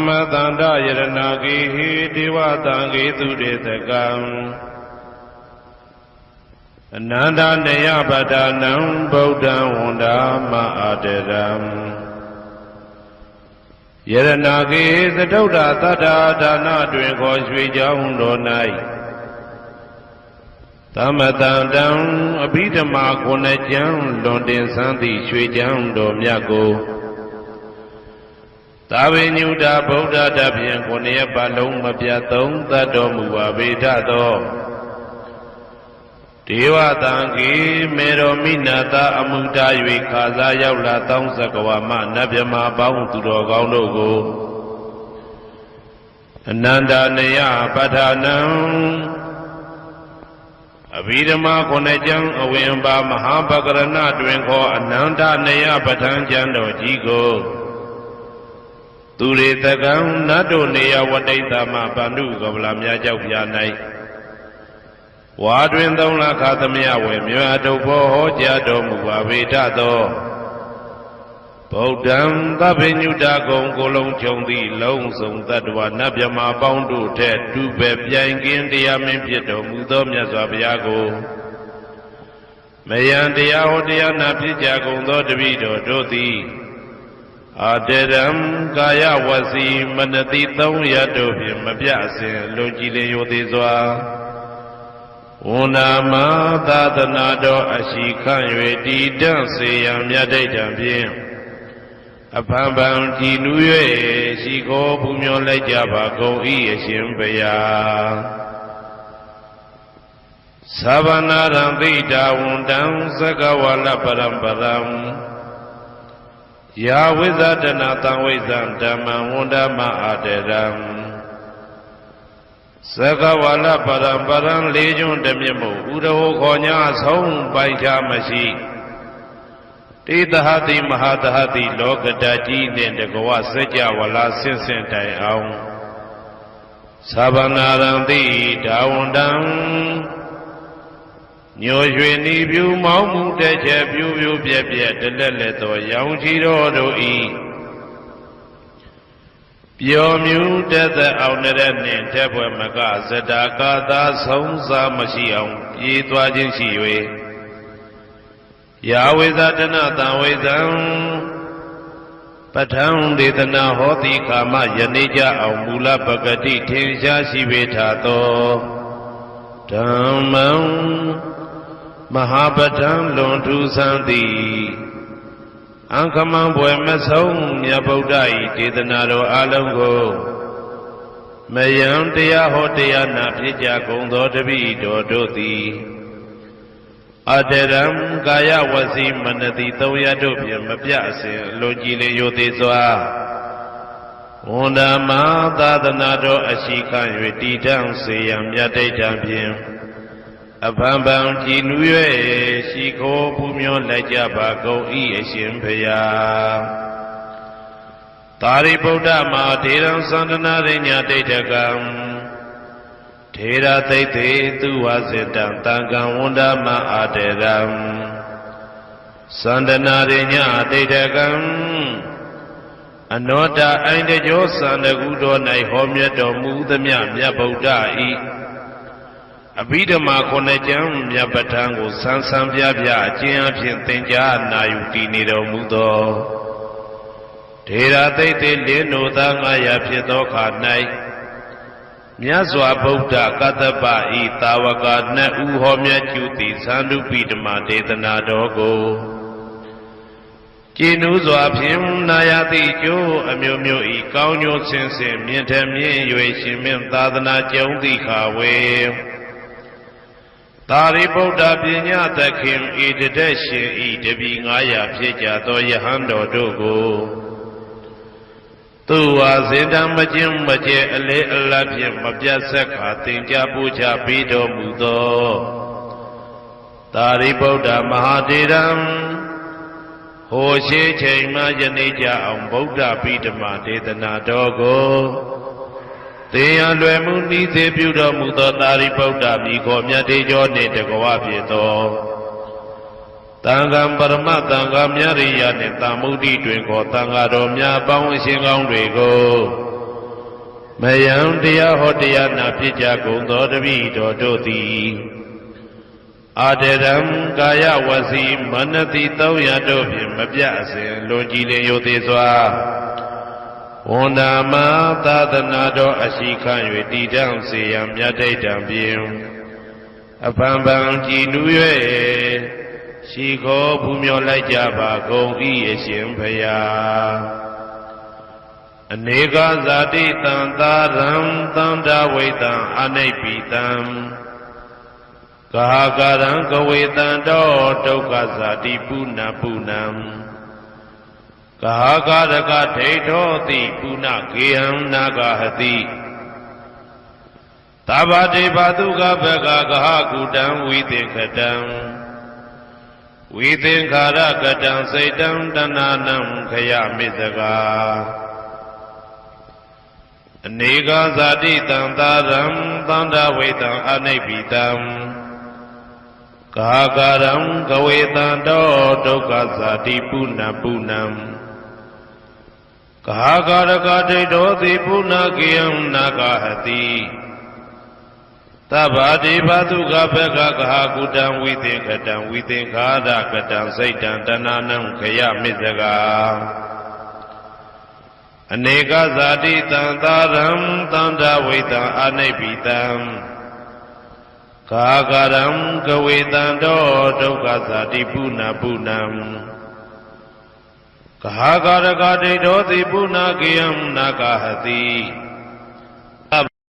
မသန္တယရဏဂေဟိဒေဝသံဃေသူတေတကံအနန္တနေယပဒနံဗုဒ္ဓံဝန္ဒာမအာတရံယရဏဂေသတုဒ္ဓသတ္တာဒါနတွင်ခေါ်ရွှေကြောင်းတော်၌သမတံတံအဘိဓမ္မာခုနှစ်ကျမ်းလွန်တင်ဆန်းသည့်ရွှေကြောင်းတော်မြတ်ကိုသာဝေညုတာဗုဒ္ဓတဖြင့်ခုနှစ်ရက်ပတ်လုံးမပြတ်သုံးသတ်တော်မူပါပေထသောဒေဝသံဃေမေရောမိနာတာအမှုတာ၍ခါစားရောက်လာတောင်းစကဝါမနတ်မြမပေါင်းသူတော်ကောင်းတို့ကိုအနန္တနေယပဋ္ဌာနံအဘိဓမ္မာခုနှစ်ကျမ်းအဝင်ပါမဟာပကရဏတွင်ခေါ်အနန္တနေယပဋ္ဌာန်းကျမ်းတော်ကြီးကိုသူရေတကံနတ်တို့နေယဝတိတ္တမဗန္ဓုကဗလာမြတ်ကြောက်ပြ၌ဝါတွင်3 လခါသမယဝေမြတ်တုဘောဟောကြားတော်မူပါပေထသောဗုဒ္ဓံသဗ္ဗညုတကုံကိုလုံးခြုံသည့်လုံးစုံတ attva နတ်မြမပေါင်းတို့ထက်တူပဲပြိုင်ကင်းတရားမင်းဖြစ်တော်မူသောမြတ်စွာဘုရားကိုမယံတရားဟောတရားနာဖြစ်ကြကုန်သောတပည့်တော်တို့သည်အာတရံကာယဝစီမနတိ3 ရက်တို့ဖြင့်မပြအစဉ်လွန်ကြည်လင်ရိုသေစွာဝန္ဒာမသာသနာတော်အရှိခန့်၍တည်တံ့စေရန်မြတ်ဒိဋ္ဌံဖြင့်အဖန်ဖန်ကြည်နူး၍ရှိခိုးပူမျောလိုက်ကြပါကုန်၏အရှင်ဘုရားသဗ္ဗနာရံသိတာဝန္တံသကဝါလပရံပရံယာဝိဇဒနာတံဝိဇံဓမ္မံဝန္ဒမအာတရံသကဝါလပရံပရံလေးကျွန်းတမြတ်မို့ဥဒဟောခေါ်ညာဆုံးပိုင်ချမရှိတေတဟတိမဟာတဟတိလောကတကြီးနှင့်တကဝစัจ java လာဆင့်ဆင့်တိုင်အောင်သဗ္ဗနာရံတိဒါဝန္တံညိုရွှေနီပြူမောင်းမှုတဲ့ချက်ပြူပြူပြက်ပြက်တလက်လက်သောရောင်ချီတော်တို့ဤပျော်မြူတတ်တဲ့အောင်တဲ့နှင့်တက်ပွဲမကဇတာကာသာဆုံးစားမရှိအောင်ပြေးသွားခြင်းရှိ၍ယာဝိဇဒနာတံဝိဇံပဋ္ဌံဒေသနာဟောတိကာမယနေ့ကြအောင်မူလပဂတိထင်ရှားရှိပေထသောဓမ္မံမဟာပဋ္ဌံလွန်ထူးဆန်းသည်အံခမံဘွယ်မဆုံးမြတ်ဗုဒ္ဓ၏ဒေသနာတော်အလုံးကိုမယံတရားဟောတရားနာဖြစ်ကြကုန်သောတပည့်တော်တို့သည်အတရံကာယဝစီမနတိ3 ရက်တို့ဖြင့်မပြအစဉ်လွန်ကြည်လင်ရိုသေစွာဝန္ဒာမသာသနာတော်အရှိခန့်၍တည်တံ့စေရန်မြတ်ဒိဋ္ဌံဖြင့်အဖန်ဖန်ကြည်နူး၍ရှိခိုးပူမျောလိုက်ကြပါကုန်၏အရှင်ဘုရားသာရိပုတ္တမဟာထေရံသန္တနာရိညာဒိဋ္ဌကံထေရသိသေသူဝစေတံတံကံဝန္ဒမအာတရံသန္တနာရိညာဒိဋ္ဌကံအနောတအိုင်တကျောသန္တကုတော်၌ဟောမြတ်တော်မူသမျှမြတ်ဗုဒ္ဓ၏အဘိဓမ္မာခုနှစ်ကျမ်းမြတ်ပဋ္ဌာန်းကိုဆန်းဆန်းပြပြအကျဉ်းအဖြစ်သင်ကြားနာယူတည်နေတော်မူသောထေရသိသေလင်းတို့သား900ဖြစ်သောခါ၌မြတ်စွာဘုရားကတ္တပဤတာဝက2 ဦးဟောမြတ်ကျူသည်သန္ဓုပိဓမ္မာဒေသနာတော်ကိုကျင့်ဥစွာဖြင့်နာယတိကျိုးအမျိုးမျိုးဤကောင်းကျိုးဆင်းဆင်းမြင့်ထမြင့်၍ရှင်မြင့်သာသနာကျုံသည့်ခါဝေသာရိပုတ္တပညာသခင်ဤတသက်ရှင်ဤတပည့်900ဖြစ်ကြသောယဟန်တော်တို့ကိုသူဝါစေတံမကျင်းမကျဲအလေအလတ်ဖြင့်မပြတ်ဆက်ခါသင်ကြားပူချပေးတော်မူသောသာရိပုတ္တမဟာထေရံဟိုရှိချိန်မှယနေ့ကြအောင်ဗုဒ္ဓပိဓမ္မာဒေသနာတော်ကိုသေရန်လွယ်မှုဤသေးပြုတော်မူသောသာရိပုတ္တမိခေါ်မြတ်တေကျော်နှင့်တကဝဖြစ်သောတန်ခါပရမတန်ခါမြရိယနှင့်တာမုဒ္ဒိတွင်ခေါ်တန်ခါတော်များပေါင်းအရှင်ကောင်းတွေကို မယံတရားဟောတရားနာဖြစ်ကြကုန်သောတပည့်တော်တို့သည်အာတရံကာယဝစီမနတိ300တို့ဖြင့်မပြတ်အစဉ်လွန်ကြည်လင်ယိုသေးစွာဝန်နာမသာသနာတော်အရှိခံ၍တည်တံ့စေရန်မြတ်တိတ်တံဖြင့်အဖန်ဖန်ကြည်နူး၍ရှိခေါ်ပူမျောလိုက်ကြပါကုန်၏အရှင်ဘုရားအနေကဇာတိတံသာရံသန္တာဝိတံအနိဗ္ဗိတံကာကရံကဝေတံတောဒုက္ခဇာတိပုဏ္ဏပုဏ္ဏံကာကရကဒိဋ္ဌောတိပုဏ္ဏကေဟံနာဂဟတိသဗ္ဗတေဘတုကဘဂကဟကုတံဝိသင်္ခတံဝိသင်္ခာရကတံစိတ်တံတဏနံခယမိစကာအနေကဇာတိတံသာရံသန္တာဝေတံအနိဗ္ဗိတံကာကရံကဝေတံတောဒုက္ခဇာတိပုဏ္ဏပုဏ္ဏံကာကရကဒိဋ္ဌောတိပုဏ္ဏကေယံနာဂဟတိသဗ္ဗတိဘသုကဘဂကဟကုတံဝိသင်္ခတံဝိသင်္ခာရကတံစိတ်တံတဏနံခယမိစကာအနေကဇာတိတံသာရံသန္တာဝိတံအနိဗ္ဗိတံကာကရံကဝေတံတောဒုက္ခဇာတိပုဏ္ဏပုဏ္ဏံကာကရကဒိဋ္ဌောတိပုဏ္ဏကေယံနာဂဟတိ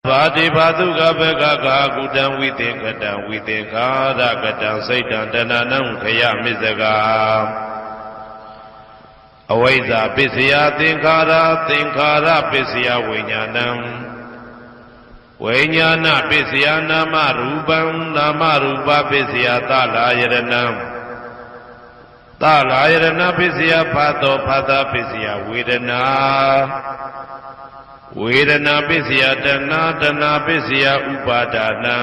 ဘာတိဘာတုကဘဂကကုတံဝိသင်္ခတံဝိသင်္ခာရကတံစိတ်တံတဏနံခယမိစကာအဝိဇ္ဇာပစ္စယသင်္ခါရသင်္ခါရပစ္စယဝိညာဏံဝိညာဏပစ္စယနာမရူပံနာမရူပပစ္စယသလာယရဏံသလာယရဏပစ္စယဖတ်သောဖတ်တာပစ္စယဝေဒနာဝေဒနာပစ္စယတဏတဏပစ္စယဥပါဒနာ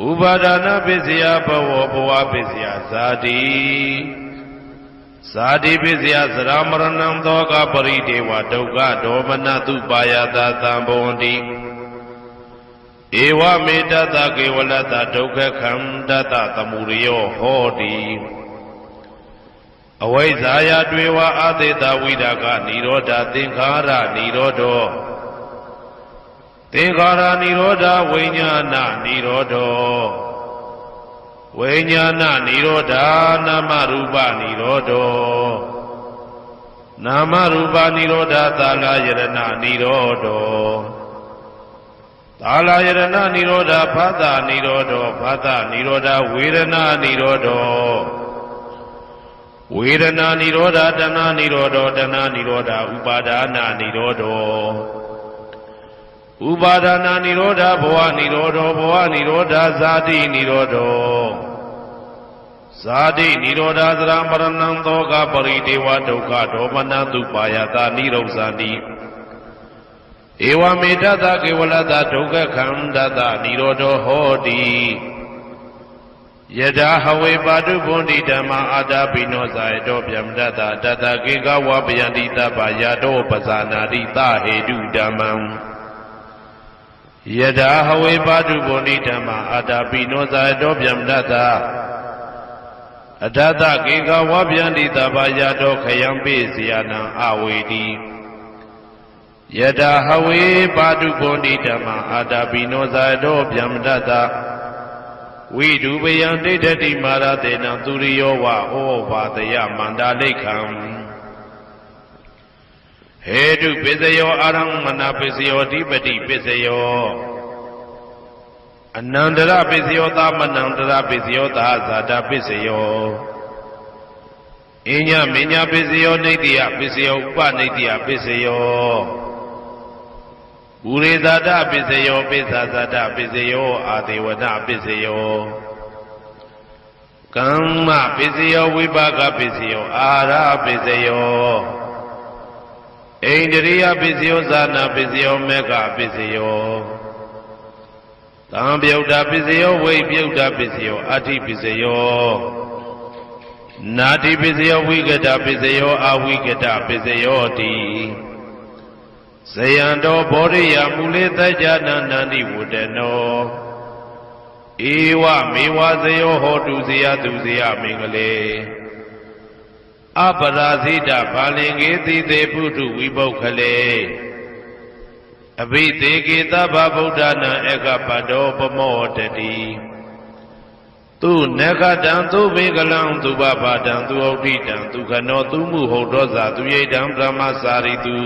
ဥပါဒနာပစ္စယဘဝဘဝပစ္စယဇာတိဇာတိပစ္စယသရမရဏံသောကပရိဒေဝဒုက္ခဒေါမနတုပါယတာသံဘဝန္တိဧဝမေတ္တကေဝလတ္တဒုက္ခခန္ဓတသမုရိယောဟောတိအဝိဇ္ဇာယတွေဝအာသေတဝိဒကနိရောဓသင်္ခါရနိရောဓောသင်္ခါရနိရောဓဝိညာဏနိရောဓောဝိညာဏနိရောဓနာမရူပနိရောဓောနာမရူပနိရောဓသာလယရဏနိရောဓောသာလယရဏနိရောဓဖသနိရောဓောဖသနိရောဓဝေဒနာနိရောဓောဝေဒနာနိရောဓတဏနိရောဓတဏနိရောဓဥပါဒနာနိရောဓဥပါဒနာနိရောဓဘဝနိရောဓဘဝနိရောဓဇာတိနိရောဓဇာတိနိရောဓသရမရဏံသောကပရိဒေဝဒုက္ခဒေါမနတုပါယတာနိရောဇာတိဧဝမေတ္တကေဝလတ္တဒုက္ခခန္ဓတနိရောဓဟောတိယထာဟဝေပါတုဗုန်တိဓမ္မာအာတာပိနောဇာယတောဗျမတတတတကေကဝပယန္တိတပ္ပယာတောပဇာနာတိသဟေတုဓမ္မံယထာဟဝေပါတုဗုန်တိဓမ္မာအာတာပိနောဇာယတောဗျမတတအတတကေကဝပယန္တိတပ္ပယာတောခယံပိစီယနံအဝေတိယထာဟဝေပါတုဗုန်တိဓမ္မာအာတာပိနောဇာယတောဗျမတတဝိဒုပယံဒိဋ္ဌတိမာရတေနံသူရိယောဝဩဘာတယမန္တာလိခံဟေတုပစ္စယောအာရမဏပစ္စယောဓိပတိပစ္စယောအနန္တရပစ္စယောသမနန္တရပစ္စယောသာဇာတပစ္စယောအညမညပစ္စယောနိတ္တိယပစ္စယောဥပနိတ္တိယပစ္စယောဘူရိဇာတပစ္စယောပိစ္ဆာဇာတပစ္စယောအာဒေဝနပစ္စယောကမ္မပစ္စယောဝိပါကပစ္စယောအာရပစ္စယောဣန္ဒြိယပစ္စယောဇာနာပစ္စယောမေဃပစ္စယောသံပြုတ်တာပစ္စယောဝိပြုတ်တာပစ္စယောအဋ္ဌိပစ္စယောနာတိပစ္စယောဝိကတပစ္စယောအဝိကတပစ္စယောတိ ဇယံတော်ဘောရိယမူလေတကြနာနန္တိဝတ္တနောဧဝမေဝဇယောဟောတုဇယတုဇယမင်္ဂလေအပရာဇိတဘာလင်္ကေတိသေပုထုဝိပုခ္ခလေအဘိသေကေသဗ္ဗဗုဒ္ဓနာဧကပတောပမောတတိသူနဂတံသူဘေကလံသူဘဘာတံသူဩဋ္ဌိတံသူခနောသူမှုဟုတ်တော်သာသူရိတံဗြဟ္မစာရိတု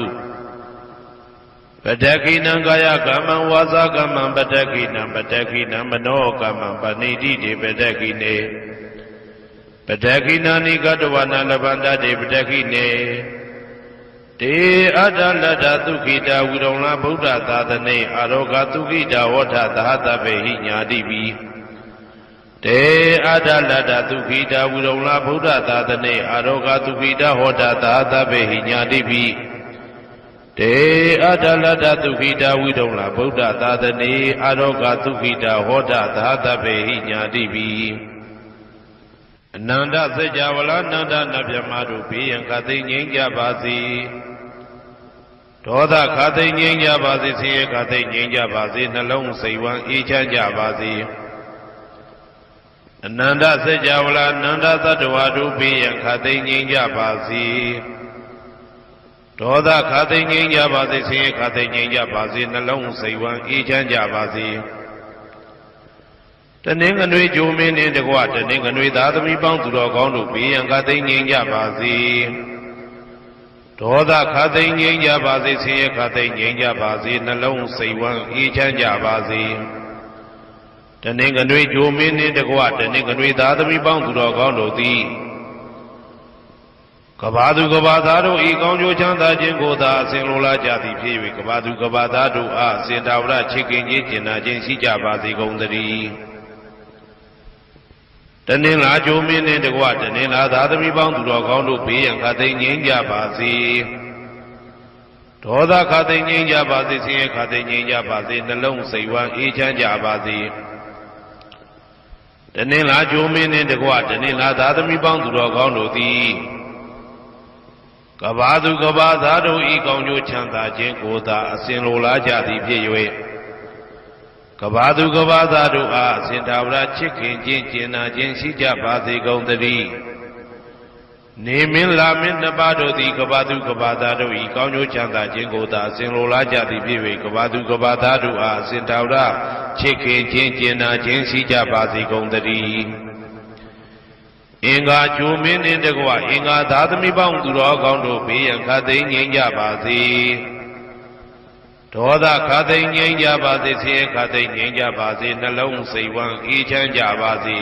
ပတ္တကိနံကာယကမ္မံဝါစာကမ္မံပတ္တကိနံပတ္တကိနံမနောကမ္မံပဏိတိတေပတ္တကိနေပတ္တကိနာနိကတဝနာလဗန္တတေပတ္တကိနေတေအတ္တလတ္တသုခိတာဝိရုံလဗုဒ္ဓသာသနေအာရောဂသုခိတာဝဋ္ဌသဟတပေဟိညာတိပိတေအတ္တလတ္တသုခိတာဝိရုံလဗုဒ္ဓသာသနေအာရောဂသုခိတာဟောတသဟတပေဟိညာတိပိတေအတ္တလတ္တသုခိတာဝိရုံလဗုဒ္ဓသာသနေအာရောဂသုခိတာဟောတသဟတပေဟိညာတိပိအနန္တစัจ java လာနန္ဒနဗျမတို့ဘေးရန်ခသိငြိမ်းကြပါစေဒေါသခသိငြိမ်းကြပါစေဆင်းရဲခသိငြိမ်းကြပါစေနှလုံးစိတ်ဝမ်းအေးချမ်းကြပါစေအနန္တစัจ java လာနန္ဒသတ္တဝါတို့ဘေးရန်ခသိငြိမ်းကြပါစေဒေါသခသိငြိမ်းကြပါစေဆင်းရဲခသိငြိမ်းကြပါစေနှလုံးစိတ်ဝမ်းအေးချမ်းကြပါစေတနင်္ဂနွေဂျိုမင်းနှင့်တကွတနင်္ဂနွေသားသမီးပေါင်းသူတော်ကောင်းတို့ဘေးရန်ခသိငြိမ်းကြပါစေဒေါသခသိငြိမ်းကြပါစေဆင်းရဲခသိငြိမ်းကြပါစေနှလုံးစိတ်ဝမ်းအေးချမ်းကြပါစေတနင်္ဂနွေဂျိုမင်းနှင့်တကွတနင်္ဂနွေသားသမီးပေါင်းသူတော်ကောင်းတို့သည်ကဘာသူကဘာသားတို့ဤကောင်းကျိုးချမ်းသာခြင်းကိုသာအစဉ်လိုလားကြသည်ဖြစ်၍ကဘာသူကဘာသားတို့အားစင်တာဝရချစ်ခင်ခြင်းကျင်နာခြင်းရှိကြပါစေကုန်သတည်းတနင်္လာဂျိုမင်းနှင့်တကွတနင်္လာသားသမီးပေါင်းသူတော်ကောင်းတို့ဘေးရန်ခသိငြိမ်းကြပါစေဒေါသခသိငြိမ်းကြပါစေဆင်းရဲခသိငြိမ်းကြပါစေနှလုံးစိတ်ဝမ်းအေးချမ်းကြပါစေတနင်္လာဂျိုမင်းနှင့်တကွတနင်္လာသားသမီးပေါင်းသူတော်ကောင်းတို့သည်ကဘာသူကဘာသားတို့ဤကောင်းကျိုးချမ်းသာခြင်းကိုသာအစဉ်လိုလားကြသည်ဖြစ်၍ကဘာသူကဘာသားတို့အားအစဉ်သာဝရချစ်ခင်ခြင်းကျင်နာခြင်းရှိကြပါစေကုန်သတည်းနေမင်းလာမင်းနှစ်ပါးတို့သည်ကဘာသူကဘာသားတို့ဤကောင်းကျိုးချမ်းသာခြင်းကိုသာအစဉ်လိုလားကြသည်ဖြစ်၍ကဘာသူကဘာသားတို့အားအစဉ်သာဝရချစ်ခင်ခြင်းကျင်နာခြင်းရှိကြပါစေကုန်သတည်းအင်္ဂါဂျိုမင်းနှင့်တကွအင်္ဂါသားသမီးပေါင်းသူတော်ကောင်းတို့ဘေးရန်ခသိငြိမ်းကြပါစေဒေါသခသိငြိမ်းကြပါစေဆင်းရဲခသိငြိမ်းကြပါစေနှလုံးစိတ်ဝမ်းအေးချမ်းကြပါစေ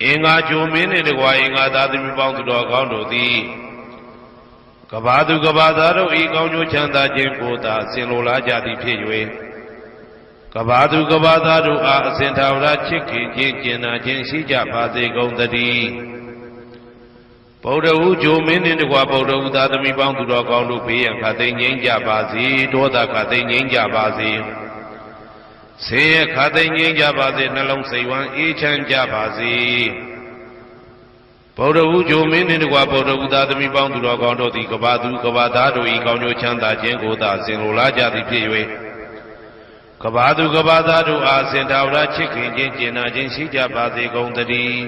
အင်္ဂါဂျိုမင်းနှင့်တကွအင်္ဂါသားသမီးပေါင်းသူတော်ကောင်းတို့သည်ကဘာသူကဘာသားတို့ဤကောင်းကျိုးချမ်းသာခြင်းကိုသာဆင်လိုလားကြသည်ဖြစ်၍ကဘာသူကဘာသားတို့အားအစဉ်သာဝရချစ်ခင်ခြင်းကျင်နာခြင်းရှိကြပါစေကုန်သတည်းဗုဒ္ဓဟူဂျိုမင်းနှင့်တကွဗုဒ္ဓဟူသားသမီးပေါင်းသူတော်ကောင်းတို့ဘေးရန်ခသိငြိမ်းကြပါစေဒေါသခသိငြိမ်းကြပါစေဆင်းရဲခသိငြိမ်းကြပါစေနှလုံးစိတ်ဝမ်းအေးချမ်းကြပါစေဗုဒ္ဓဟူဂျိုမင်းနှင့်တကွဗုဒ္ဓဟူသားသမီးပေါင်းသူတော်ကောင်းတို့သည်ကဘာသူကဘာသားတို့ဤကောင်းကျိုးချမ်းသာခြင်းကိုသာဆင်လိုလားကြသည်ဖြစ်၍ကဘာသူကဘာသားတို့အားစင်တာဝရချစ်ခင်ခြင်းကျင်နာခြင်းရှိကြပါစေကုန်သတည်း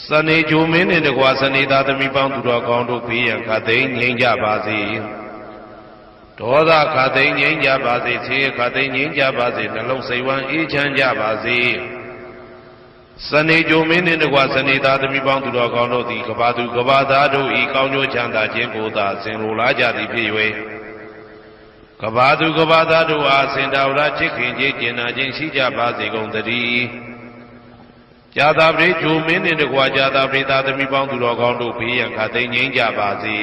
စနေဂျိုမင်းနှင့်တကွစနေသားသမီးပေါင်းသူတော်ကောင်းတို့ဘေးရန်ခသိငြိမ်းကြပါစေဒေါသခသိငြိမ်းကြပါစေဆင်းရဲခသိငြိမ်းကြပါစေနှလုံးစိတ်ဝမ်းအေးချမ်းကြပါစေစနေဂျိုမင်းနှင့်တကွစနေသားသမီးပေါင်းသူတော်ကောင်းတို့သည်ကဘာသူကဘာသားတို့ဤကောင်းကျိုးချမ်းသာခြင်းကိုသာဆင်လိုလားကြသည်ဖြစ်၍ကဘာသူကဘာသားတို့အားစင်တာဝရချစ်ခင်ခြင်းကျင်နာခြင်းရှိကြပါစေကုန်သတည်းဇာတာပရိဂျိုမင်းနှင့်တကွာဇာတာပရိသာသမီးပေါင်းသူတော်ကောင်းတို့ဘေးရန်ခသိငြိမ်းကြပါစေ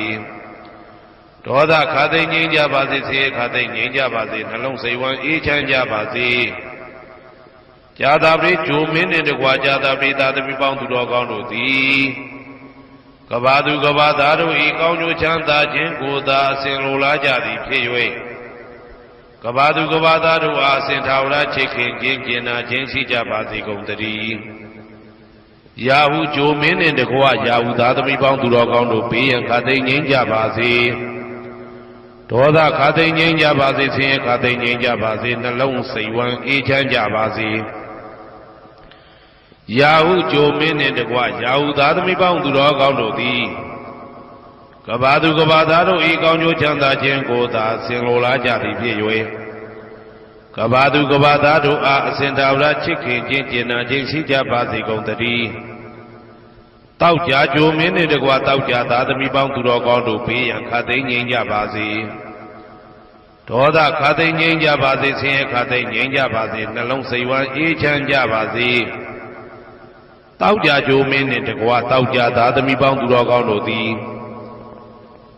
ဒေါသခသိငြိမ်းကြပါစေဆင်းရဲခသိငြိမ်းကြပါစေနှလုံးစိတ်ဝမ်းအေးချမ်းကြပါစေဇာတာပရိဂျိုမင်းနှင့်တကွာဇာတာပရိသာသမီးပေါင်းသူတော်ကောင်းတို့သည်ကဘာသူကဘာသားတို့ဤကောင်းကျိုးချမ်းသာခြင်းကိုသာအစဉ်လိုလားကြသည်ဖြစ်၍ကဘာသူကဘာသားတို့အားအစဉ်သာဝရချစ်ခင်ခြင်းကျင်နာခြင်းရှိကြပါစေကုန်သတည်းရာဟုဂျိုမင်းနှင့်တကွရာဟုသားသမီးပေါင်းသူတော်ကောင်းတို့ဘေးရန်ခသိငြိမ်းကြပါစေ ဒေါသခါသိငြိမ်းကြပါစေဆင်းရဲခါသိငြိမ်းကြပါစေနှလုံးစိတ်ဝမ်းအေးချမ်းကြပါစေရာဟုကြိုမင်းနှင့်တကွရာဟုသားသမီးပေါင်းသူတော်ကောင်းတို့သည်ကဘာသူကဘာသားတို့ဤကောင်းကျိုးချမ်းသာခြင်းကိုသာဆင်လိုလားကြသည်ဖြစ်၍ကဘာသူကဘာသားတို့အားအစဉ်သာဝရချစ်ခင်ခြင်းကျင်နာခြင်းရှိကြပါစေကုန်သတည်းတောက်ကြကြိုမင်းနှင့်တကွတောက်ကြသားသမီးပေါင်းသူတော်ကောင်းတို့ဘေးရန်ခါသိငြိမ်းကြပါစေဒေါသခါသိငြိမ်းကြပါစေဆင်းရဲခါသိငြိမ်းကြပါစေနှလုံးစိတ်ဝမ်းအေးချမ်းကြပါစေတောက်ကြကြိုမင်းနှင့်တကွတောက်ကြသားသမီးပေါင်းသူတော်ကောင်းတို့သည်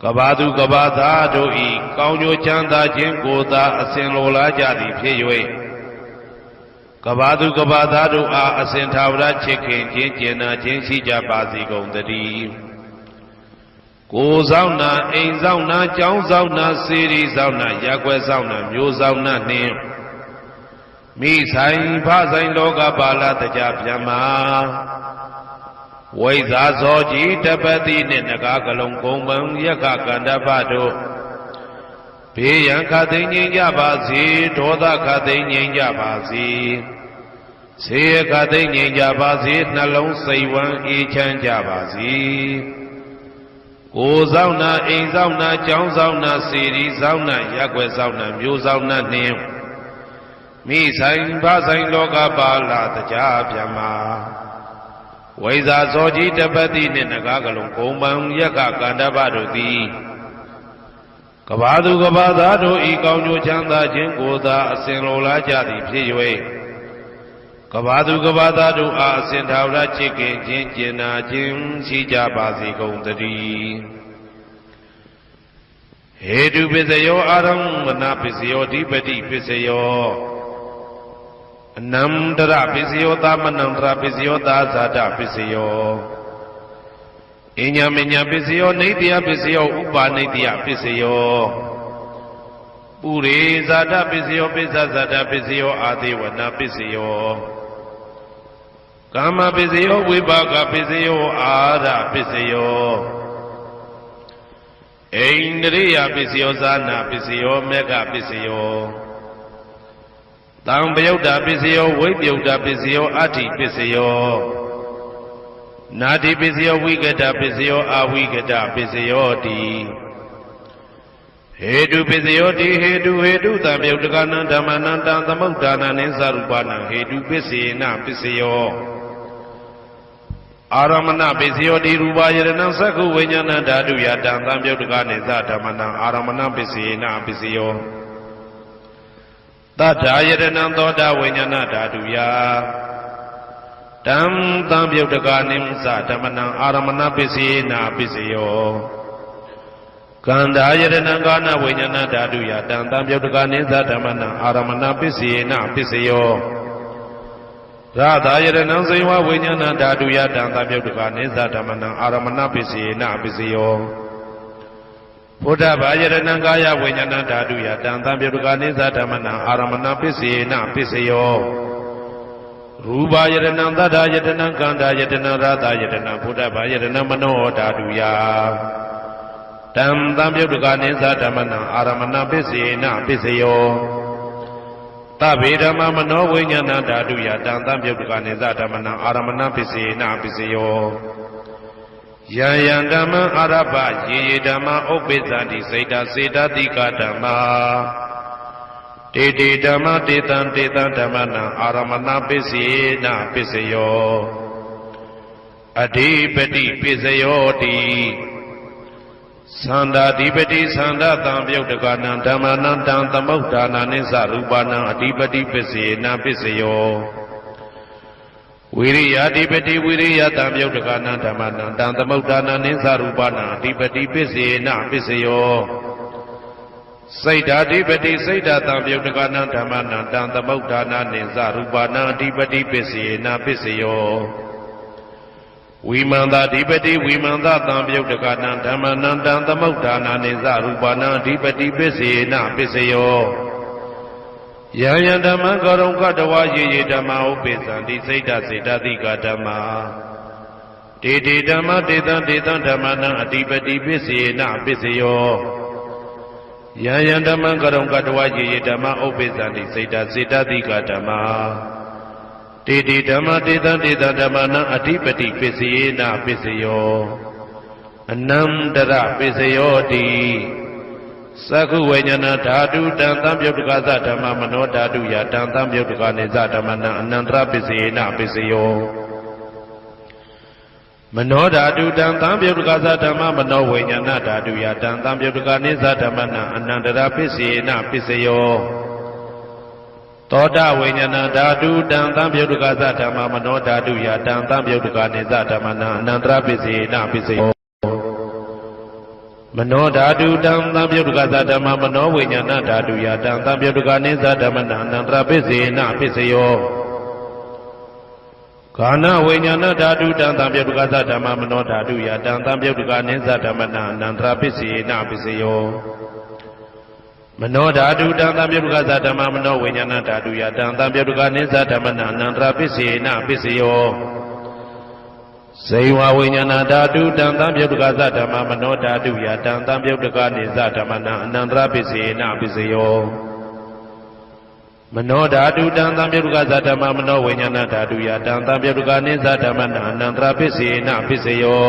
ကဘာသူကဘာသားတို့ဤကောင်းကျိုးချမ်းသာခြင်းကိုသာအစဉ်လိုလားကြသည်ဖြစ်၍ကဘာသူကဘာသားတို့အားအစဉ်သာဝရချစ်ခင်ခြင်းကျင်နာခြင်းရှိကြပါစေကုန်သတည်းကိုယ်ဆောင်နာအိမ်ဆောင်နာကျောင်းဆောင်နာစေရီဆောင်နာရက်ွယ်ဆောင်နာမျိုးဆောင်နာနှင့်မိဆိုင်ဖဆိုင်လောကပါဠတကြဗျမဝိဇာဇောကြီးတပတိနှင့်နဂါကလုံးကုံပံယက္ခကန္တပတို့ဘေးရန်ခသိငြိမ်းကြပါစေဒေါသခသိငြိမ်းကြပါစေဆေးခသိငြိမ်းကြပါစေနှလုံးစိတ်ဝမ်းအေးချမ်းကြပါစေကိုယ်ဆောင်နာအိမ်ဆောင်နာကျောင်းဆောင်နာစေရီဆောင်နာရက်ွယ်ဆောင်နာမျိုးဆောင်နာနှင့်မိဆိုင်ဖဆိုင်လောကပါဠတကြဗျမဝိဇာဇောကြီးတပတိနှင့်နဂါကလုံးကုံပံယက္ခကန္တပတို့သည်ကဘာသူကဘာသားတို့ဤကောင်းကျိုးချမ်းသာခြင်းကိုသာအစဉ်လိုလားကြသည်ဖြစ်၍ကဘာသူကဘာသားတို့အားအစဉ်သာဝရချစ်ခင်ခြင်းကျင်နာခြင်းရှိကြပါစေကုန်သတည်းဟေတုပစ္စယောအာရမဏပစ္စယောဓိပတိပစ္စယောအနန္တရပစ္စယောသမနန္တရပစ္စယောသာဇာတပစ္စယောအညမညပစ္စယောနေတ္တယပစ္စယောဥပါနေတ္တယပစ္စယောပုရိဇာတပစ္စယောပိစ္ဆဇာတပစ္စယောအာသေဝနာပစ္စယောကာမပစ္စယောဝိပါကပစ္စယောအာရပစ္စယောဣန္ဒရိယပစ္စယောဇာနာပစ္စယောမေဃပစ္စယောတံပယုတ်တာပစ္စယောဝိပယုတ်တာပစ္စယောအဋ္ဌိပစ္စယောနာတိပစ္စယောဝိကတပစ္စယောအဝိကတပစ္စယောတိဟေတုပစ္စယောတိဟေတုတံပယုတ်တကနံဓမ္မနံတံသမုဒ္ဒါနံနိသရူပနံဟေတုပစ္စေနပစ္စယောအာရမဏပစ္စယောတိရူပယရဏံသက္ခုဝိညာဏဓာတုယတံသံပယုတ်တကနိသဓမ္မနံအာရမဏပစ္စေနပစ္စယောသတ္ထာယရဏံသောတာဝိညာဏဓာတုယတံသံပယုတ်တကနိသဓမ္မနံအာရမဏပစ္စေနပစ္စယောကန္တာယရဏံကာနဝိညာဏဓာတုယတံသံပယုတ်တကနိသဓမ္မနံအာရမဏပစ္စေနပစ္စယောရသာယရဏံဇေဝဝိညာဏဓာတုယတံသံပယုတ်တကနိသဓမ္မနံအာရမဏပစ္စေနပစ္စယောဘုဒ္ဓဘာယရဏံကာယဝိညာဏဓာတုယတံသံပယုတ်တကနိသဓမ္မနံအာရမဏပစ္စေနပစ္စယောရူပယရဏံသတ္တယတနံကန္တာယတနံရသယတနံဘုဒ္ဓဘာယရဏံမနောဓာတုယတံသံပယုတ်တကနိသဓမ္မနံအာရမဏပစ္စေနပစ္စယောသဗ္ဗေဓမ္မမနောဝိညာဏဓာတုယတံသံပယုတ်တကနိသဓမ္မနံအာရမဏပစ္စေနပစ္စယောယံယံဓမ္မအာရပယေယေဓမ္မဥပ္ပိသတိစိတ်တစေတတိကဓမ္မာတေတေဓမ္မတေတံဓမ္မနံအာရမဏပစ္စေနပစ္စယောအဓိပတိပစ္စယောတိသန္တာဓိပတိသန္တာတံပယုတ်တကနံဓမ္မနံတံသမုဒ္ဒါနနိသရူပနံအဓိပတိပစ္စေနပစ္စယောဝိရိယဓိပတိဝိရိယတံပယုတ်တကနံဓမ္မနံတံသမုဒ္ဒါနနိသရူပနံအဓိပတိပစ္စေနပစ္စယောစိတ်ဓာဓိပတိစိတ်ဓာတံပယုတ်တကနံဓမ္မနံတံသမုဒ္ဒါနနိသရူပနံအဓိပတိပစ္စေနပစ္စယောဝိမန္တဓိပတိဝိမန္တတံပယုတ်တကနံဓမ္မနံတံသမုဒ္ဒါနနိသရူပနံအဓိပတိပစ္စေနပစ္စယောယံယံဓမ္မကရုံကတဝယေယေဓမ္မဥပိသံတိစိတ်ဓာစေတသိကဓမ္မာတေတေဓမ္မတေတံဓမ္မနံအဓိပတိပစ္စေနပစ္စယောယ ယံယံဓမ္မကရုံကတဝယေယေဓမ္မဥပ္ပိသန္တိစေတစေတတိကဓမ္မတေတိဓမ္မတေတံတေတံဓမ္မနံအဓိပတိပစ္စယေနပစ္စယောအနန္တရပစ္စယောတိသက္ခုဝိညာဏဓာတုတံသံပြုတ်တကသဓမ္မမနောဓာတုယတံသံပြုတ်တကနေသဓမ္မနံအနန္တရပစ္စယေနပစ္စယောမနောဓာတုတံသံပြုတ်တကသဓမ္မမနောဝိညာဏဓာတုယတံသံပြုတ်တကနေသဓမ္မနံအနန္တရပစ္စယေနပစ္စယောသောတဝိညာဏဓာတုတံသံပြုတ်တကသဓမ္မမနောဓာတုယတံသံပြုတ်တကနေသဓမ္မနံအနန္တရပစ္စယေနပစ္စယောမနောဓာတုတံသံပြုတ်တကသဓမ္မမနောဝိညာဏဓာတုယတံသံပြုတ်တကနေသဓမ္မနံအနန္တရပစ္စယေနပစ္စယောကာနဝိညာဏဓာတုတံသံပြုတ်တကသဓမ္မမနောဓာတုယတံသံပြုတ်တကနေသဓမ္မနံအနန္တရပစ္စယေနပစ္စယောမနောဓာတုတံသံပြုတ်တကသဓမ္မမနောဝိညာဏဓာတုယတံသံပြုတ်တကနေသဓမ္မနံအနန္တရပစ္စယေနပစ္စယောဇေဝဝိညာဏဓာတုတံသံပြုတ်တကသဓမ္မမနောဓာတုယတံသံပြုတ်တကနေသဓမ္မနံအနန္တရပစ္စယေနပစ္စယောမနောဓာတုတံသံပြုတ်တကသဓမ္မမနောဝိညာဏဓာတုယတံသံပြုတ်တကနေသဓမ္မနံအနန္တရပစ္စယေနပစ္စယော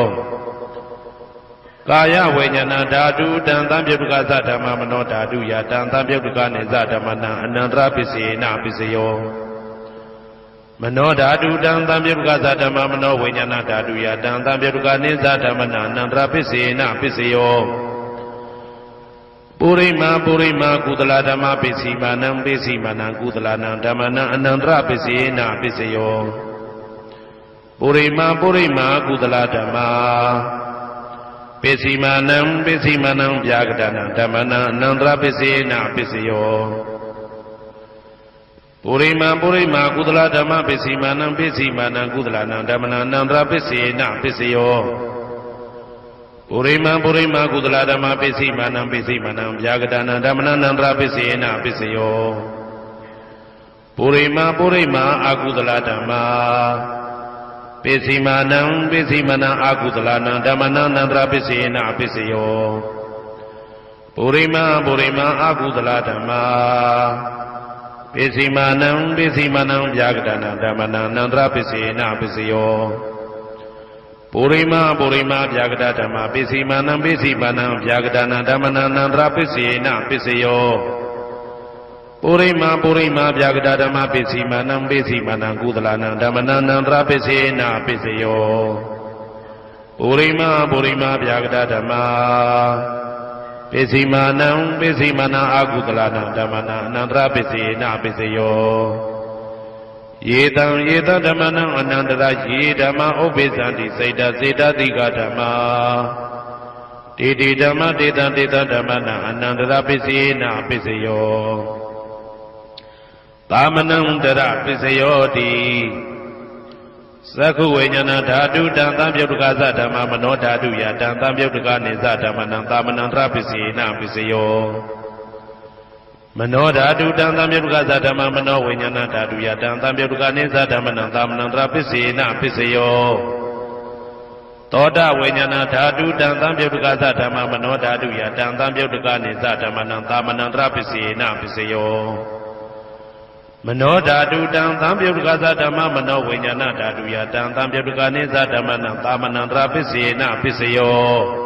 ကာယဝိညာဏဓာတုတံသံပြုတ်တကသဓမ္မမနောဓာတုယတံသံပြုတ်တကနေသဓမ္မနံအနန္တရပစ္စယေနပစ္စယောမနောဓာတုတံသံပြုတ်တကသဓမ္မမနောဝိညာဏဓာတုယတံသံပြုတ်တကနေသဓမ္မနံအနန္တရပစ္စယေနပစ္စယောပုရိမာကုသလဓမ္မပစ္စည်းမာနံပစ္စည်းမာနံကုသလနံဓမ္မနံအနန္တရပစ္စယေနပစ္စယောပုရိမာကုသလဓမ္မပစ္စည်းမာနံပစ္စည်းမာနံဗျာကတနံဓမ္မနံအနန္တရပစ္စယေနပစ္စယောပုရိမာကုသလဓမ္မပစ္စည်းမာနံပစ္စည်းမာနံကုသလနံဓမ္မနံအနန္တရပစ္စယေနပစ္စယောပုရိမာကုသလဓမ္မပစ္စည်းမာနံပစ္စည်းမာနံဗျာကတနံဓမ္မနံအနန္တရပစ္စယေနပစ္စယောပုရိမာအကုသလဓမ္မပစ္စည်းမာနံပစ္စည်းမာနံအကုသလနံဓမ္မနံအနန္တရပစ္စယေနပစ္စယောပုရိမာအကုသလဓမ္မပစ္စည်းမာနံဗျာကတနံဓမ္မနံအနန္တရပစ္စယေနပစ္စယောပုရိမာဗျာကတဓမ္မပစ္စည်းမာနံဗျာကတနံဓမ္မနံအနန္တရပစ္စယေနပစ္စယောပုရိမာဗျာကတဓမ္မပစ္စည်းမာနံကုသလနံဓမ္မနံအနန္တရပစ္စယေနပစ္စယောပုရိမာဗျာကတဓမ္မပစ္စည်းမာနံအကုသလနံဓမ္မနံအနန္တရပစ္စယေနပစ္စယောယေတံဓမ္မနံအနန္တရယေဓမ္မဥပ္ပိသန္တိစေတစေတတိကဓမ္မတေတိဓမ္မတေတံဓမ္မနံအနန္တရပစ္စယေနပစ္စယောသာမနန္တရပစ္စယောတိသက္ခုဝိညာဏဓာတုတံသံပြုတ်တကသဓမ္မမနောဓာတုယတံသံပြုတ်တကနေသဓမ္မနံသာမနန္တရပစ္စယေနပစ္စယောမနောဓာတုတံသံပြုတ်တကသဓမ္မမနောဝိညာဏဓာတုယတံသံပြုတ်တကနေသဓမ္မနံသာမနန္တရပစ္စယေနပစ္စယောသောတဝိညာဏဓာတုတံသံပြုတ်တကသဓမ္မမနောဓာတုယတံသံပြုတ်တကနေသဓမ္မနံသာမနန္တရပစ္စယေနပစ္စယောမနောဓာတုတံသံပြုတ်တကသဓမ္မမနောဝိညာဏဓာတုယတံသံပြုတ်တကနေသဓမ္မနံသာမနန္တရပစ္စယေနပစ္စယော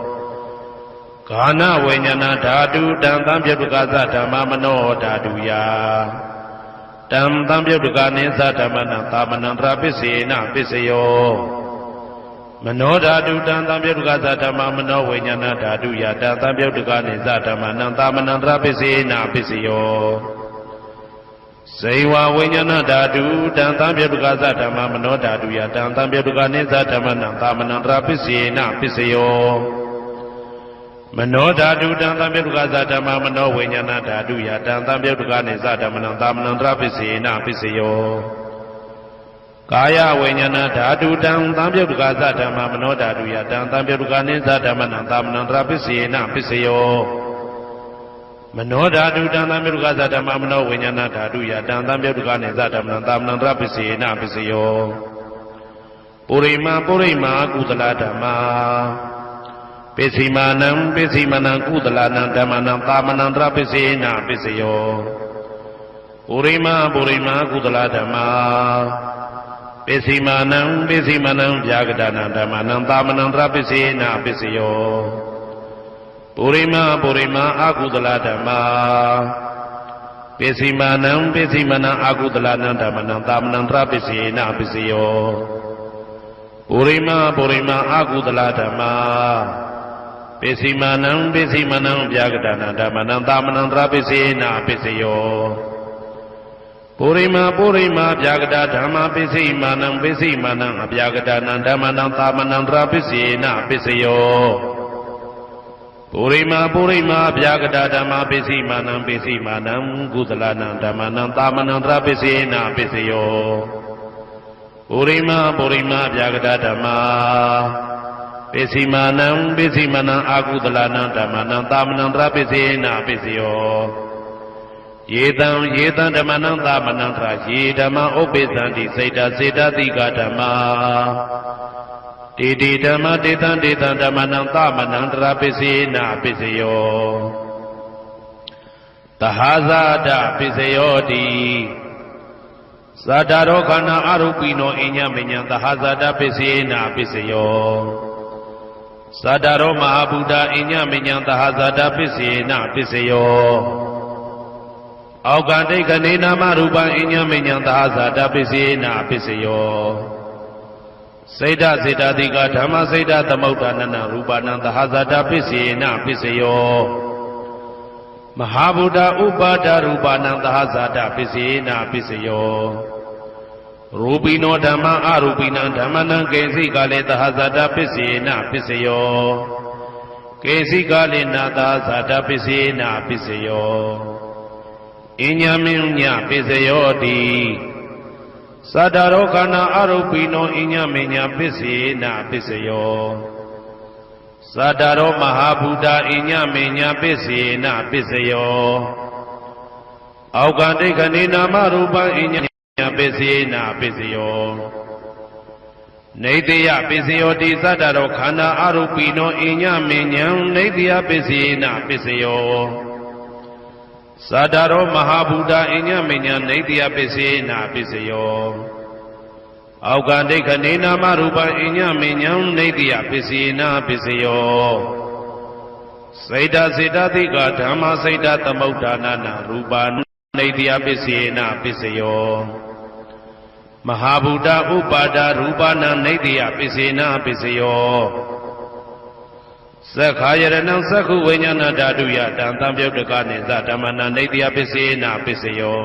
ကာနဝိညာဏဓာတုတံသံပြုတ်တကသဓမ္မမနောဓာတုယတံသံပြုတ်တကနေသဓမ္မနံသာမနန္တရပစ္စယေနပစ္စယောမနောဓာတုတံသံပြုတ်တကသဓမ္မမနောဝိညာဏဓာတုယတံသံပြုတ်တကနေသဓမ္မနံသာမနန္တရပစ္စယေနပစ္စယောဇေဝဝိညာဏဓာတုတံသံပြုတ်တကသဓမ္မမနောဓာတုယတံသံပြုတ်တကနေသဓမ္မနံသာမနန္တရပစ္စယေနပစ္စယောမနောဓာတုတံသံပြုတ်တကသဓမ္မမနောဝိညာဏဓာတုယတံသံပြုတ်တကနေသဓမ္မနံသာမနန္တရပစ္စယေနပစ္စယောကာယဝိညာဏဓာတုတံသံပြုတ်တကသဓမ္မမနောဓာတုယတံသံပြုတ်တကနေသဓမ္မနံသာမနန္တရပစ္စယေနပစ္စယောမနောဓာတုတံသံပြုတ်တကသဓမ္မမနောဝိညာဏဓာတုယတံသံပြုတ်တကနေသဓမ္မနံသာမနန္တရပစ္စယေနပစ္စယောပုရိမာကုသလဓမ္မပ ပိစီမာနံပိစီမနံကုသလနံဓမ္မနံသာမနံတရပိစေနပိစယောပုရိမကုသလဓမ္မာပိစီမာနံပိစီမနံဗျာဂဒနံဓမ္မနံသာမနံတရပိစေနပိစယောပုရိမအကုသလဓမ္မာပိစီမာနံပိစီမနံအကုသလနံဓမ္မနံသာမနံတရပိစေနပိစယောပုရိမအကုသလဓမ္မာပိစီမာနံဗျာဂဒနံဓမ္မနံသာမနံတရပိစေနပိစယောပုရိမဗျာဂဒဓမ္မပိစီမာနံအဗျာဂဒနံဓမ္မနံသာမနံတရပိစေနပိစယောပုရိမဗျာဂဒဓမ္မပိစီမာနံကုသလနံဓမ္မနံသာမနံတရပိစေနပိစယောပုရိမဗျာဂဒဓမ္မပိစီမာနံအာကုသလနံဓမ္မနံသာမနံတရပိစေနပိစယောယေတံဓမ္မနံသာမနံတရယေဓမ္မဥပ္ပေသံတိစေတတိကဓမ္မာတေဓမ္မတေတံဓမ္မနံသာမနံတရပိစေနပိစယောသဟာဇာတပိစယောတိသတ္တရောခန္ဓာအရုပိနောအညမညံသဟာဇာတပိစေနပိစယောသတ္တရောမဟာဗုဒ္ဓအညမညံသဟာဇာတပိစေနပိစယောအောက်ကတိခဏေနာမရူပံအညမညံသဟာဇာတပိစေနပိစယောစေတတိကဓမ္မစေတသမုဋ္ဌာနနရူပနံသဟာဇာတပိစေနပိစယောမဟာဗုဒ္ဓဥပါဒရူပနံသဟာဇာတပိစေနပိစယောရူပိနောဓမ္မအရူပိနံဓမ္မနံကေစီကလေသဟာဇာတပိစေနပိစယောကေစီကလေနာသဟာဇာတပိစေနပိစယောအညမညပိစယောတိသတ္တရောခန္ဓာအရူပိနောအညမညပိစေနပိစယောသတ္တရောမဟာဗုဒ္ဓအညမညပိစေနပိစယောအောက်ကတိခဏေနာမရူပံအညပိစေနပိစယောနေတယပိစယောတိသတ္တရောခန္ဓာအရူပိနောအညမညံနေတယပိစေနပိစယောသတ္တရောမဟာဗုဒ္ဓအညမညံနေတယပိစေနပိစယောအောက်ကတိခဏေနာမရူပံအညမညံနေတယပိစေနပိစယောစေတတိကဓမ္မစေတသမုဋ္ဌာနနာရူပံနေတယပိစေနပိစယောမဟာဗုဒ္ဓဥပါဒရူပနံနေတယပိစေနပိစယောသက္ခာယရဏံသက္ခုဝိညာဏဓာတုယတံသံပြုတ်တကနိသဓမ္မနံနေတယပိစေနပိစယော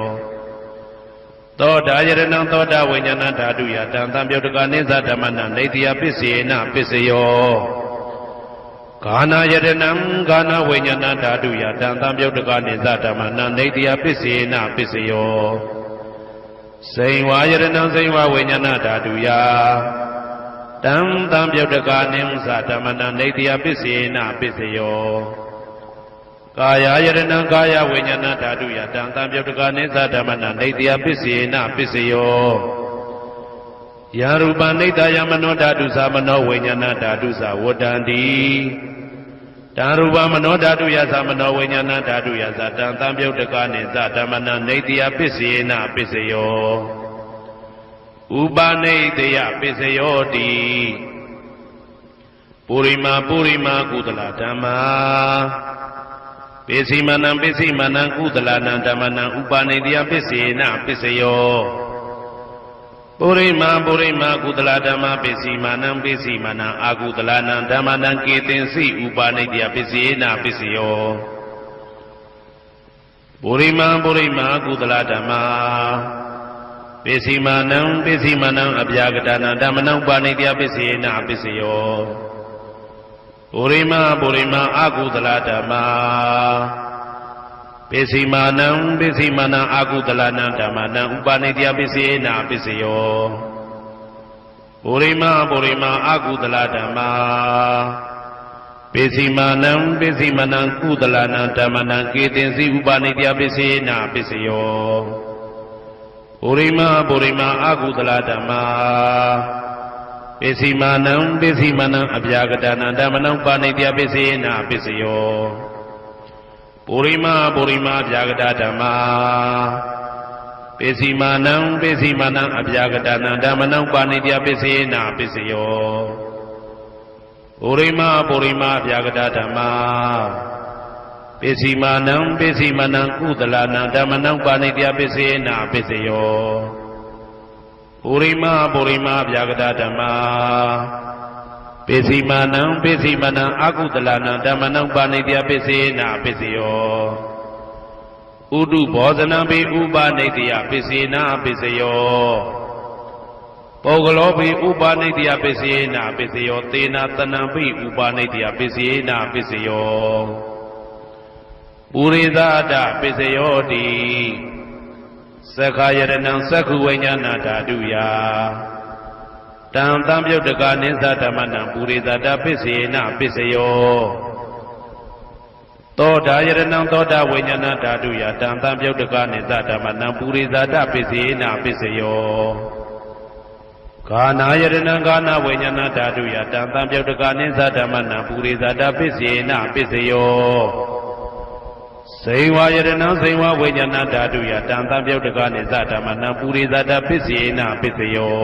သောတာယရဏံသောတာဝိညာဏဓာတုယတံသံပြုတ်တကနိသဓမ္မနံနေတယပိစေနပိစယောဂာနာယရဏံဂာနာဝိညာဏဓာတုယတံသံပြုတ်တကနိသဓမ္မနံနေတယပိစေနပိစယောစိန်ဝါယရဏံစိန်ဝါဝိညာဏဓာတုယတံသံပြုတ်တကနိသဓမ္မနံနေတယပိစေနပိစယောကာယယရဏံကာယဝိညာဏဓာတုယတံသံပြုတ်တကနိသဓမ္မနံနေတယပိစေနပိစယောယာရူပနိတယမနောဓာတုသမနောဝိညာဏဓာတုသဝတ္တန္တိတံရူပမနောဓာတုယသမနောဝိညာဏဓာတုယသတံသံပြုတ်တကနိသဓမ္မနံနေတယပိစေနပိစယောဥပနိတယပိစယောတိပုရိမကုသလဓမ္မာပိစီမနံကုသလနံဓမ္မနံဥပနိတယပိစေနပိစယောပုရိမကုသလဓမ္မပိစီမနံအာကုသလနံဓမ္မနံကေသင်္စိဥပနိတယပိစေနပိစယောပုရိမကုသလဓမ္မာပိစီမနံအဗျာဂဒနံဓမ္မနံဥပနိတယပိစေနပိစယောပုရိမအာကုသလဓမ္မာပိစီမနံအာကုသလနံဓမ္မနံဥပနိတယပိစေနပိစယောပုရိမအာကုသလဓမ္မာပိစီမနံကုသလနံဓမ္မနံကေသင်္စိဥပနိတယပိစေနပိစယောပုရိမအာကုသလဓမ္မာ ပိစီမာနံပိစီမနံအပြာကတနာဓမ္မနံပါဏိတယပိစေနာပိစယောပုရိမပုရိမအပြာကတဓမ္မာပိစီမာနံပိစီမနံအပြာကတနာဓမ္မနံပါဏိတယပိစေနာပိစယောပုရိမပုရိမအပြာကတဓမ္မာပိစီမာနံပိစီမနံကုသလနံဓမ္မနံပါဏိတယပိစေနာပိစယောပုရိမပုရိမဗျာဂတဓမ္မာပိစီမာနံပိစီမနံအကုသလနံဓမ္မနံပါဏိတယပိစေနာပိစယောဥဒုဘောဇနံပိဥပနိတယပိစေနာပိစယောပုဂ္ဂလောပိဥပနိတယပိစေနာပိစယောသေနာတနံပိဥပနိတယပိစေနာပိစယောပုရိသဒပိစယောတိသက္ခာယရဏံသက္ခုဝိညာဏဓာတုယတံတံပြုတ်တကနိသဓမ္မနံပုရိသတပိစေနပိစယောသောတာယရဏံသောတာဝိညာဏဓာတုယတံတံပြုတ်တကနိသဓမ္မနံပုရိသတပိစေနပိစယောဂာနာယရဏံဂာနာဝိညာဏဓာတုယတံတံပြုတ်တကနိသဓမ္မနံပုရိသတပိစေနပိစယောစေဝယရဏံစေဝဝိညာဏဓာတုယတံတံပြုတ်တကနိသဓမ္မနံပုရိသတပိစေနပိစယော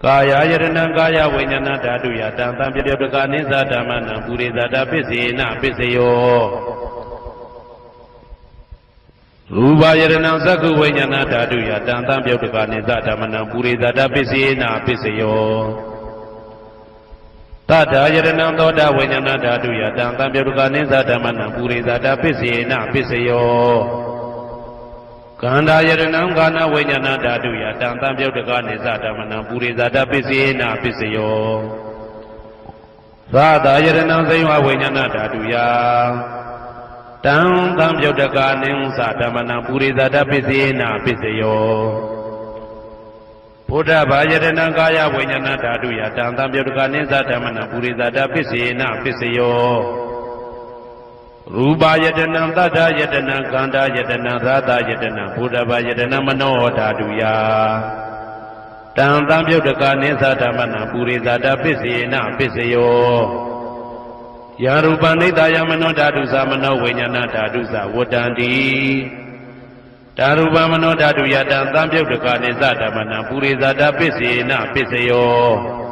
ကာယယရဏံကာယဝိညာဏဓာတုယတံတံပြုတ်တကနိသဓမ္မနံပုရိသတပိစေနပိစယောရူပယရဏံသက္ခုဝိညာဏဓာတုယတံတံပြုတ်တကနိသဓမ္မနံပုရိသတပိစေနပိစယောတတယရဏံသောတာဝိညာဏဓာတုယတံတံပြုတ်တကနိသဓမ္မနံပုရိသတပိစေနပိစယောကန္တာယရဏံကာနဝိညာဏဓာတုယတံတံပြုတ်တကနိသဓမ္မနံပုရိသတပိစေနပိစယောသာသာယရဏံသိဝဝိညာဏဓာတုယတံတံပြုတ်တကနိသဓမ္မနံပုရိသတပိစေနပိစယောဘုဒ္ဓဘာယတနာကာယဝိညာဏဓာတုယတံတံပြုတ်တကနိသဓမ္မနံပုရိသတပိစေနပိစယောရူပယတနာသတ္တယတနာကန္တာယတနာသာသယတနာဘုဒ္ဓဘာယတနာမနောဓာတုယတံတံပြုတ်တကနိသဓမ္မနံပုရိသတပိစေနပိစယောယာရူပနိတယမနောဓာတုသမနောဝိညာဏဓာတုသဝတ္တန္တိဓာရူပမနောဓာတုယတံတံပြုတ်တကနိသဓမ္မနံပုရိသတပိစေနပိစယော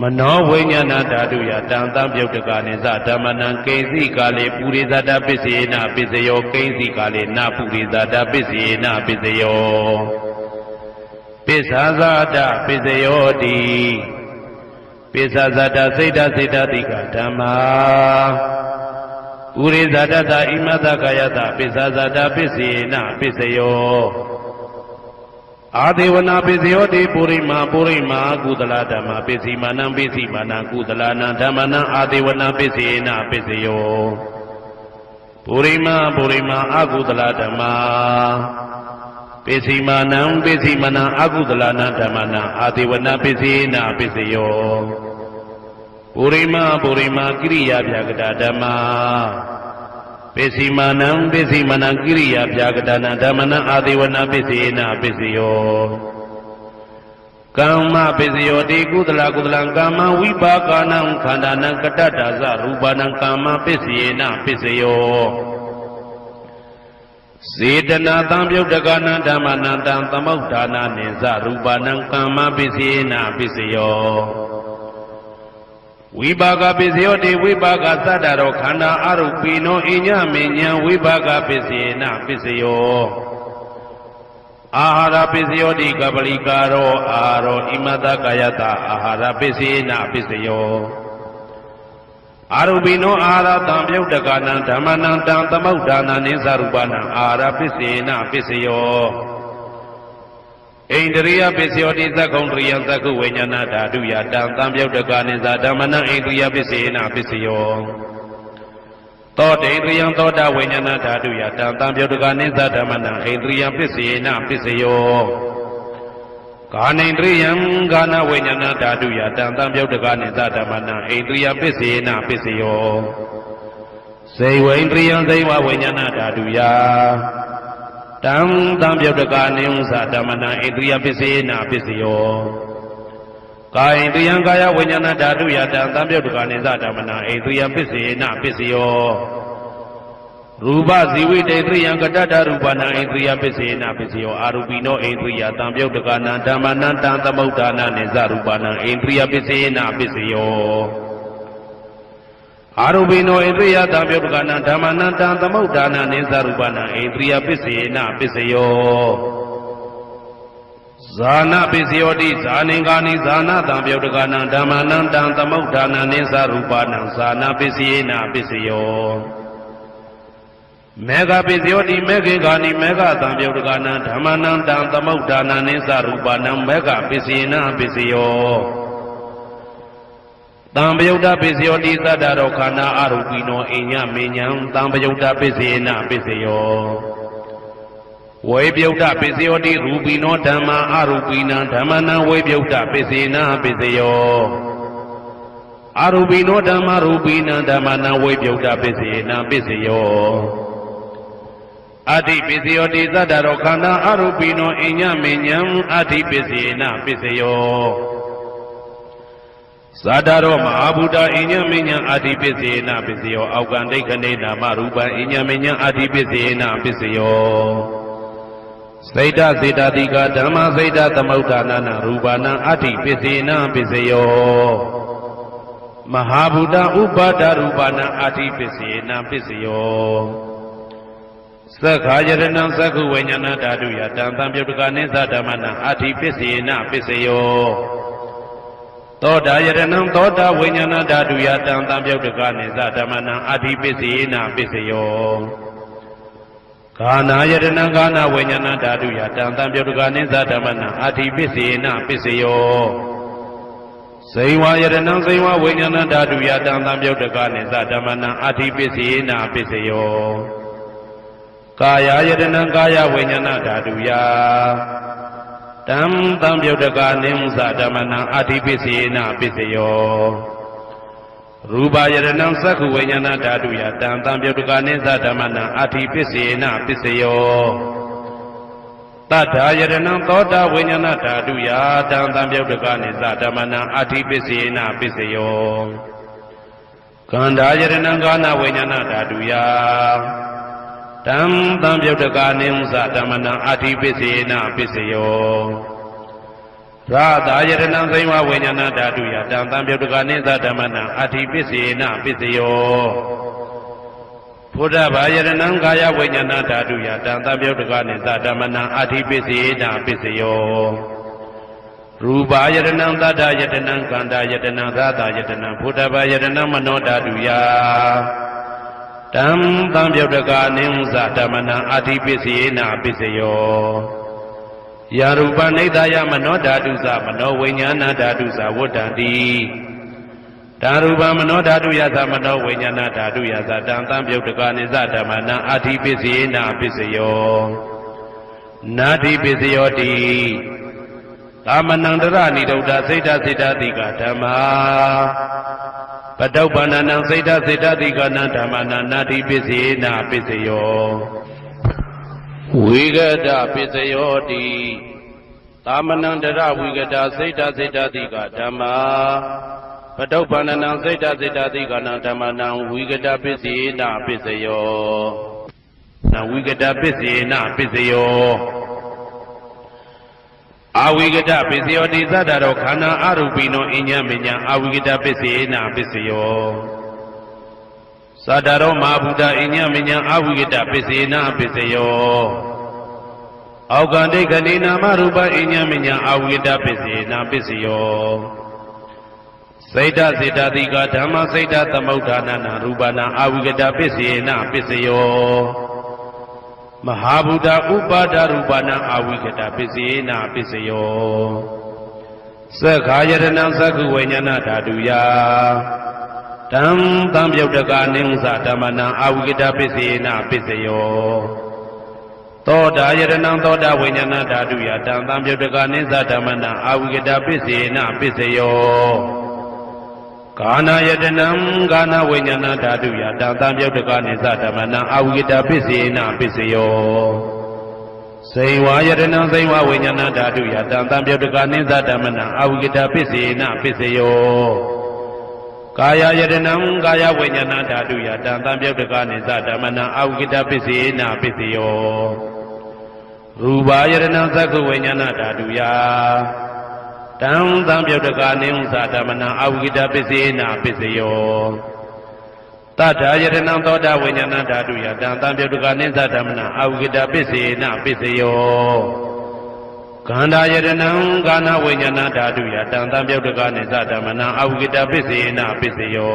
မနောဝိညာဏဓာတုယတံတံပြုတ်တကနိသဓမ္မနံကိဉ္စီကာလေပုရိသတပိစေနပိစယောကိဉ္စီကာလေနပုရိသတပိစေနပိစယောပိစ္ဆာဇာတပိစယောတိပိစ္ဆာဇာတစိတ်တစိတ်တတိကဓမ္မာပုရိသတတဣမတကာယတပိစ္ဆာဇာတပိစေနပိစယောအာဒေဝနာပိစယောတိပုရိမာပုရိမာကုသလဓမ္မပိစီမာနံပိစီမာနံကုသလနံဓမ္မနံအာဒေဝနာပိစေနပိစယောပုရိမာပုရိမာအကုသလဓမ္မပိစီမာနံပိစီမာနံအကုသလနံဓမ္မနံအာဒေဝနာပိစေနပိစယောပုရိမာပုရိမာကိရိယာဗျာကတာဓမ္မာပိစီမာနံပိစီမာနံကိရိယာဗျာကတာနံဓမ္မနံအာဒေဝနာပိစေနပိစယောကမ္မပိစယောတိကုသလကုသလံကာမဝိပါကနံခန္ဓာနံကတ္တတာဇရူပနံကာမပိစေနပိစယောစေတနာတံပြုတ်တကနံဓမ္မနံတံသမုဋ္ဌာနာနိဇရူပနံကာမပိစေနပိစယောဝိပါကပိစယောတိဝိပါကသတ္တရောခန္ဓာအရုပိနောအညမေညံဝိပါကပိစေနပိစယောအာဟာရပိစယောတိကပလိကာရောအာရောဣမတကာယတအာဟာရပိစေနပိစယောအာရုပိနောအာဟာရတံပြုတ်တကနံဓမ္မနံတံသမုဋ္ဌာနာနိသရူပနံအာဟာရပိစေနပိစယောဣန္ဒရိယပိစယောတိသက္ကုံတရိယသက္ခုဝိညာဏဓာတုယတံတံပြုတ်တကနိသဓမ္မနံဣန္ဒရိယပိစေနပိစယောသောတေန္ဒရိယသောတာဝိညာဏဓာတုယတံတံပြုတ်တကနိသဓမ္မနံဣန္ဒရိယပိစေနပိစယောကာနိန္ဒရိယံကာနဝိညာဏဓာတုယတံတံပြုတ်တကနိသဓမ္မနံဣန္ဒရိယပိစေနပိစယောစေဝိန္ဒရိယံစေဝဝိညာဏဓာတုယတံတံပြုတ်တကနိဥ္စဓမ္မနံဣန္ဒရိယပိစေနပိစယော ကာယဣန္ဒြယံကာယဝိညာဏဓာတုယတံသံပြုတ်တကနိသဓမ္မနာဣန္ဒြယံပစ္စေနပစ္စယောရူပဇီဝိတေဣယံကတ္တရူပနာဣန္ဒြယပစ္စေနပစ္စယောအာရူပိနောဣန္ဒြယသံပြုတ်တကနာဓမ္မနံတံသမုဋ္ဌာနာနိသရူပနာဣန္ဒြယပစ္စေနပစ္စယောအာရူပိနောဣန္ဒြယသံပြုတ်တကနာဓမ္မနံတံသမုဋ္ဌာနာနိသရူပနာဣန္ဒြယပစ္စေနပစ္စယောဇာနာပစ္စယောတိဇာနင်္ဂာနိဇာနာတံပြုတ်တကနာဓမ္မနံတံသမုဋ္ဌာနာနိသရူပနာဇာနာပစ္စေနပစ္စယောမေဃပစ္စယောတိမေခေဂာနိမေဃသံပြုတ်တကနာဓမ္မနံတံသမုဋ္ဌာနာနိသရူပနာမေဃပစ္စေနပစ္စယောတံပယုတ်တပစ္စယောတိသတ္တရောခန္ဓာအရူပိနောအိညမေညံတံပယုတ်တပစ္စေနပစ္စယောဝေပြုတ်တပစ္စယောတိရူပိနောဓမ္မာအရူပိနံဓမ္မနံဝေပြုတ်တပစ္စေနပစ္စယောအရူပိနောဓမ္မာရူပိနံဓမ္မနံဝေပြုတ်တပစ္စေနပစ္စယောအတ္တိပစ္စယောတိသတ္တရောခန္ဓာအရူပိနောအိညမေညံအတ္တိပစ္စေနပစ္စယောဇာတာရောမဟာဗုဒ္ဓအိညမေညံအတ္တိပစ္စေနပစ္စယောအောက်ကံဒိဋ္ဌနေနာမရူပံအိညမေညံအတ္တိပစ္စေနပစ္စယောစိတ်တစေတတိကဓမ္မစိတ်တသမုဋ္ဌာနာနာရူပနာအတ္တိပစ္စေနပစ္စယောမဟာဗုဒ္ဓဥပါဒရူပနာအတ္တိပစ္စေနပစ္စယောသက္ခာယရဏံသက္ခုဝိညာဏဓာတုယတံသံပြုတ်တကနိသဓမ္မနာအတ္တိပစ္စေနပစ္စယောသောတာယရဏံသောတာဝိညာဏဓာတုယတံသံပြုတ်တကနိသဓမ္မနာအတ္တိပစ္စေနပစ္စယောဂာနာယရဏံဂာနာဝိညာဏဓာတုယတံသံပြုတ်တကနိသဓမ္မနာအတ္တိပစ္စေနပစ္စယောဇိဝယရဏံဇိဝဝိညာဏဓာတုယတံသံပြုတ်တကနိသဓမ္မနာအတ္တိပစ္စေနပစ္စယောကာယယတနံကာယဝိညာဏဓာတုယတံသံပြုတ်တကနိသဓမ္မနံအတ္တိပစ္စေနပစ္စယောရူပယတနံသက္ခုဝိညာဏဓာတုယတံသံပြုတ်တကနိသဓမ္မနံအတ္တိပစ္စေနပစ္စယောတတ္ထာယတနံသောတာဝိညာဏဓာတုယတံသံပြုတ်တကနိသဓမ္မနံအတ္တိပစ္စေနပစ္စယောကန္ဓာယတနံကာနဝိညာဏဓာတုယတံသံပြုတ်တကနိသဓမ္မနံအတ္တိပစ္စေနပစ္စယောရာသာယတနံသိဝဝိညာဏဓာတုယတံသံပြုတ်တကနိသဓမ္မနံအတ္တိပစ္စေနပစ္စယောဘုဒ္ဓဘာယတနံကာယဝိညာဏဓာတုယတံသံပြုတ်တကနိသဓမ္မနံအတ္တိပစ္စေနပစ္စယောရူပယတနံသတ္တယတနံကန္တာယတနံသာသာယတနံဘုဒ္ဓဘာယတနံမနောဓာတုယတံသံပြုတ်တကနိသဓမ္မနံအတ္တိပစ္စေနပစ္စယောယာရူပနိဒာယမနောဓာတုသမနောဝိညာဏဓာတုသဝတ္တံတိဓာရူပမနောဓာတုယသမနောဝိညာဏဓာတုယသတံသံပြုတ်တကနိသဓမ္မနံအတ္တိပစ္စေနပစ္စယောနာတိပစ္စယောတိကာမနံတရဏိဒုဒ္ဓစိတ်တစိတ္တတိကဓမ္မာပတုပ္ပန္နံစိတ်တစိတ္တတိကနံဓမ္မနံနာတိပစ္စေနပစ္စယောဝိဂဒပစ္စယောတိကာမနံတရဝိဂဒစိတ်တစိတ္တတိကဓမ္မာပတုပ္ပန္နံစိတ်တစိတ္တတိကနံဓမ္မနံဝိဂဒပစ္စေနပစ္စယောနဝိဂဒပစ္စေနပစ္စယောအာဝိကတပစ္စယောတိသတ္တရောခန္ဓာအရူပိနောအညမညာအာဝိကတပစ္စေနပစ္စယောသတ္တရောမဟာဗုဒ္ဓအညမညာအာဝိကတပစ္စေနပစ္စယောအောက်ကံဒိဋ္ဌနေနာမရူပအညမညာအာဝိကတပစ္စေနပစ္စယောစိတ်တစေတတိကဓမ္မစိတ်တသမုဋ္ဌာနာနာရူပနာအာဝိကတပစ္စေနပစ္စယောမဟာဗုဒ္ဓဥပါဒရူပနာအာဝိကတပစ္စေနပစ္စယောသက္ခာယတနံသက္ခုဝိညာဏဓာတုယတံသံပြုတ်တကနိသဓမ္မနံအာဝိကတပစ္စေနပစ္စယောသောတာယတနံသောတာဝိညာဏဓာတုယတံသံပြုတ်တကနိသဓမ္မနံအာဝိကတပစ္စေနပစ္စယောကာနာယတနံကာနာဝိညာဏဓာတုယတံသံပြုတ်တကနိသဓမ္မနံအာဝိကတပစ္စေနပစ္စယော စိန်ဝါယတနံစိန်ဝဝိညာဏဓာတုယတံတံပြုတ်တကနိသဓမ္မနံအဝိကတပစ္စေနပစ္စယောကာယယတနံကာယဝိညာဏဓာတုယတံတံပြုတ်တကနိသဓမ္မနံအဝိကတပစ္စေနပစ္စယောရူပယတနံသက္ခဝိညာဏဓာတုယတံတံပြုတ်တကနိသဓမ္မနံအဝိကတပစ္စေနပစ္စယောတထာယတနံသောတာဝိညာဏဓာတုယတံတံပြုတ်တကနိသဓမ္မနံအဝိကတပစ္စေနပစ္စယောခန္ဓာယတနံကာဏဝိညာဏဓာတုယတံတံပြုတ်တကနိသဓမ္မနံအဝိကတပစ္စေနပစ္စယော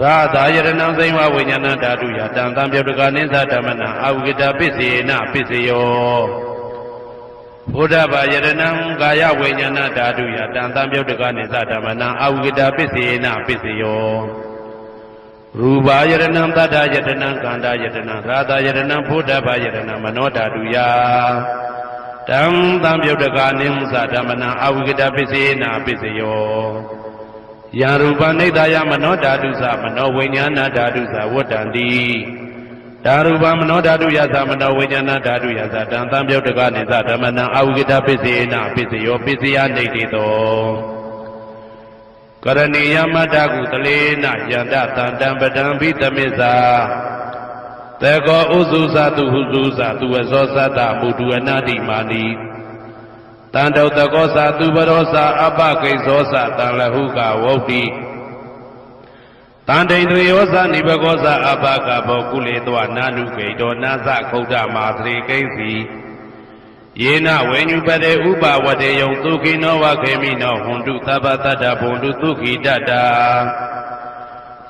ရာသာယတနံသိမ္မာဝိညာဏဓာတုယတံတံပြုတ်တကနိသဓမ္မနံအဝိကတပစ္စေနပစ္စယောဘုဒ္ဓဘာယတနံကာယဝိညာဏဓာတုယတံတံပြုတ်တကနိသဓမ္မနံအဝိကတပစ္စေနပစ္စယောရူပယတနံတတ္တယတနံကန္တာယတနံရာသယတနံဘုဒ္ဓဘာယတနံမနောဓာတုယတံတံပြုတ်တကနိသဓမ္မနံအဝိကတပစ္စေနပစ္စယောယံရူပနိဒာယမနောဓာတုသမနောဝိညာဏဓာတုသဝတ္တံတိဓာရူပမနောဓာတုယသမနောဝိညာဏဓာတုယသတံတံပြုတ်တကနိသဓမ္မနံအဝိကတပစ္စေနပစ္စယောပစ္စယနေတိတောကရဏီယမတ္တကုတလေနယန္တတံတံပဒံဘိသမိစ္ဆာတေကောဥစုသတုဟုစုသသူဝဇောသတ္တမုတုအနာတိမာနိတံတောတကောသသူပရောသအပကိစ္စောသတံလဟုကဝုတ်တိတံဒိန္ဒြေယောသနိဘကောသအပကဘောကုလေတောနာနုဂိတောနာသခုဒ္ဓမာသရေကိဉ္စီယေနဝေညုပတေဥပဝတေယံသုခိနောဝခေမိနောဟွန်တုသဗ္ဗတတ္တဘုံတုသုခိတတ္တာ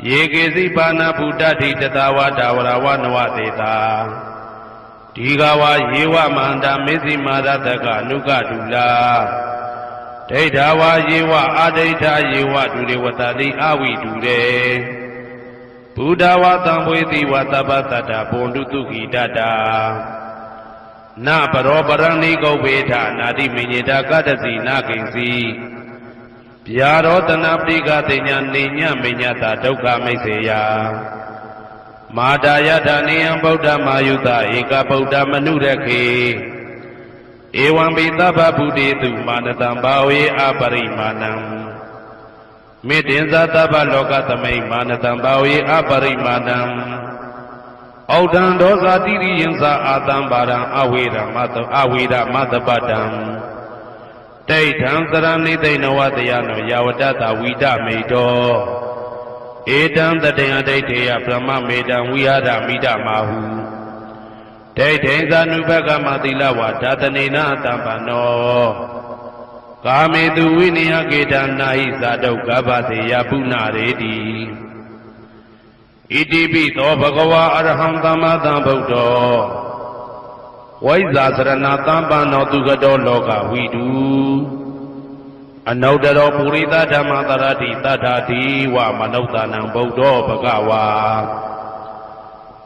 ယေကေစီပါဏဗုဒ္ဓတိတတဝါဒဝရဝနဝတေတာဒီဃဝါယေဝမန္တမေဇိမာရတကအနုကတုလာဒိဋ္ဌဝါယေဝအာဒိဋ္ဌယေဝဒုရေဝတတိအဝိတုရေဘုဒ္ဓဝါသံဝေတိဝသဗ္ဗတတ္တဘုံတုသုခိတတ္တာနပရောပရဏိကုဗ္ဗေထနာတိမိညေတာကတ္တစီနာကိဉ္စီဗျာရောတနာပတိကတိညာနေညမိညတာဒုက္ခမိတ်စေယမာတာယထာနေယံဗုဒ္ဓမာယုတဧကဗုဒ္ဓမနုရခေဧဝံပိသဗ္ဗဗုတေတုမာနတံဘာဝေအပရိမာဏံမေတ္တင်္ဇသဗ္ဗလောကသမိမာနတံဘာဝေအပရိမာဏံဩဒံဒောဇာတိရိယံသာအာတံပါရံအဝေရမတအဝေရမတပတံဒိဋ္ဌံသရဏိသိဏဝတယနောယဝတတဝိဒမေတောဧတံတတေယဒိဋ္ဌေယဗြဟ္မမေတံဝိဟာရမိဒမာဟုဒိဋ္ဌိသနုဘကမသီလဝါဓာတနေနတံပနောကာမေတုဝိနိယကေတနာဟိသာတုကဗ္ဗတေယပုဏ္ဏရေတိဣတိပိသောဘဂဝါအရဟံသမ္မာသမ္ဗုဒ္ဓောဝိဇ္ဇာစရဏသမ္ပန္နောသူကတောလောကဝိတုအနုတ္တရောပုရိသဓမ္မတရတိတထာတိဝမနုဿာနံဗုဒ္ဓောဘဂဝါ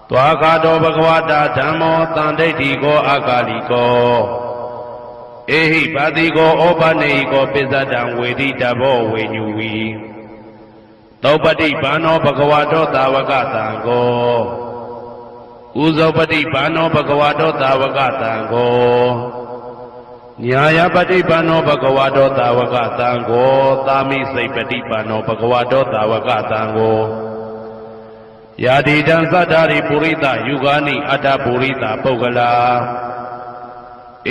သွားခါတောဘဂဝတာဓမ္မောတန်ဒိဋ္ဌိကောအာကာလိကောဧဟိပါတိကောဩပနေဟိကောပိစ္ဆတံဝေတိတဘောဝေညူဝီသောပတိဘာနောဘဂဝတောသာဝကတံကိုဥဇောပတိဘာနောဘဂဝတောသာဝကတံကိုညာယပတိဘာနောဘဂဝတောသာဝကတံကိုသာမိစိတ်ပတိဘာနောဘဂဝတောသာဝကတံကိုယာတိတံသတ္တာရိပုရိသယုဂာနိအတ္တပုရိသပုဂ္ဂလာ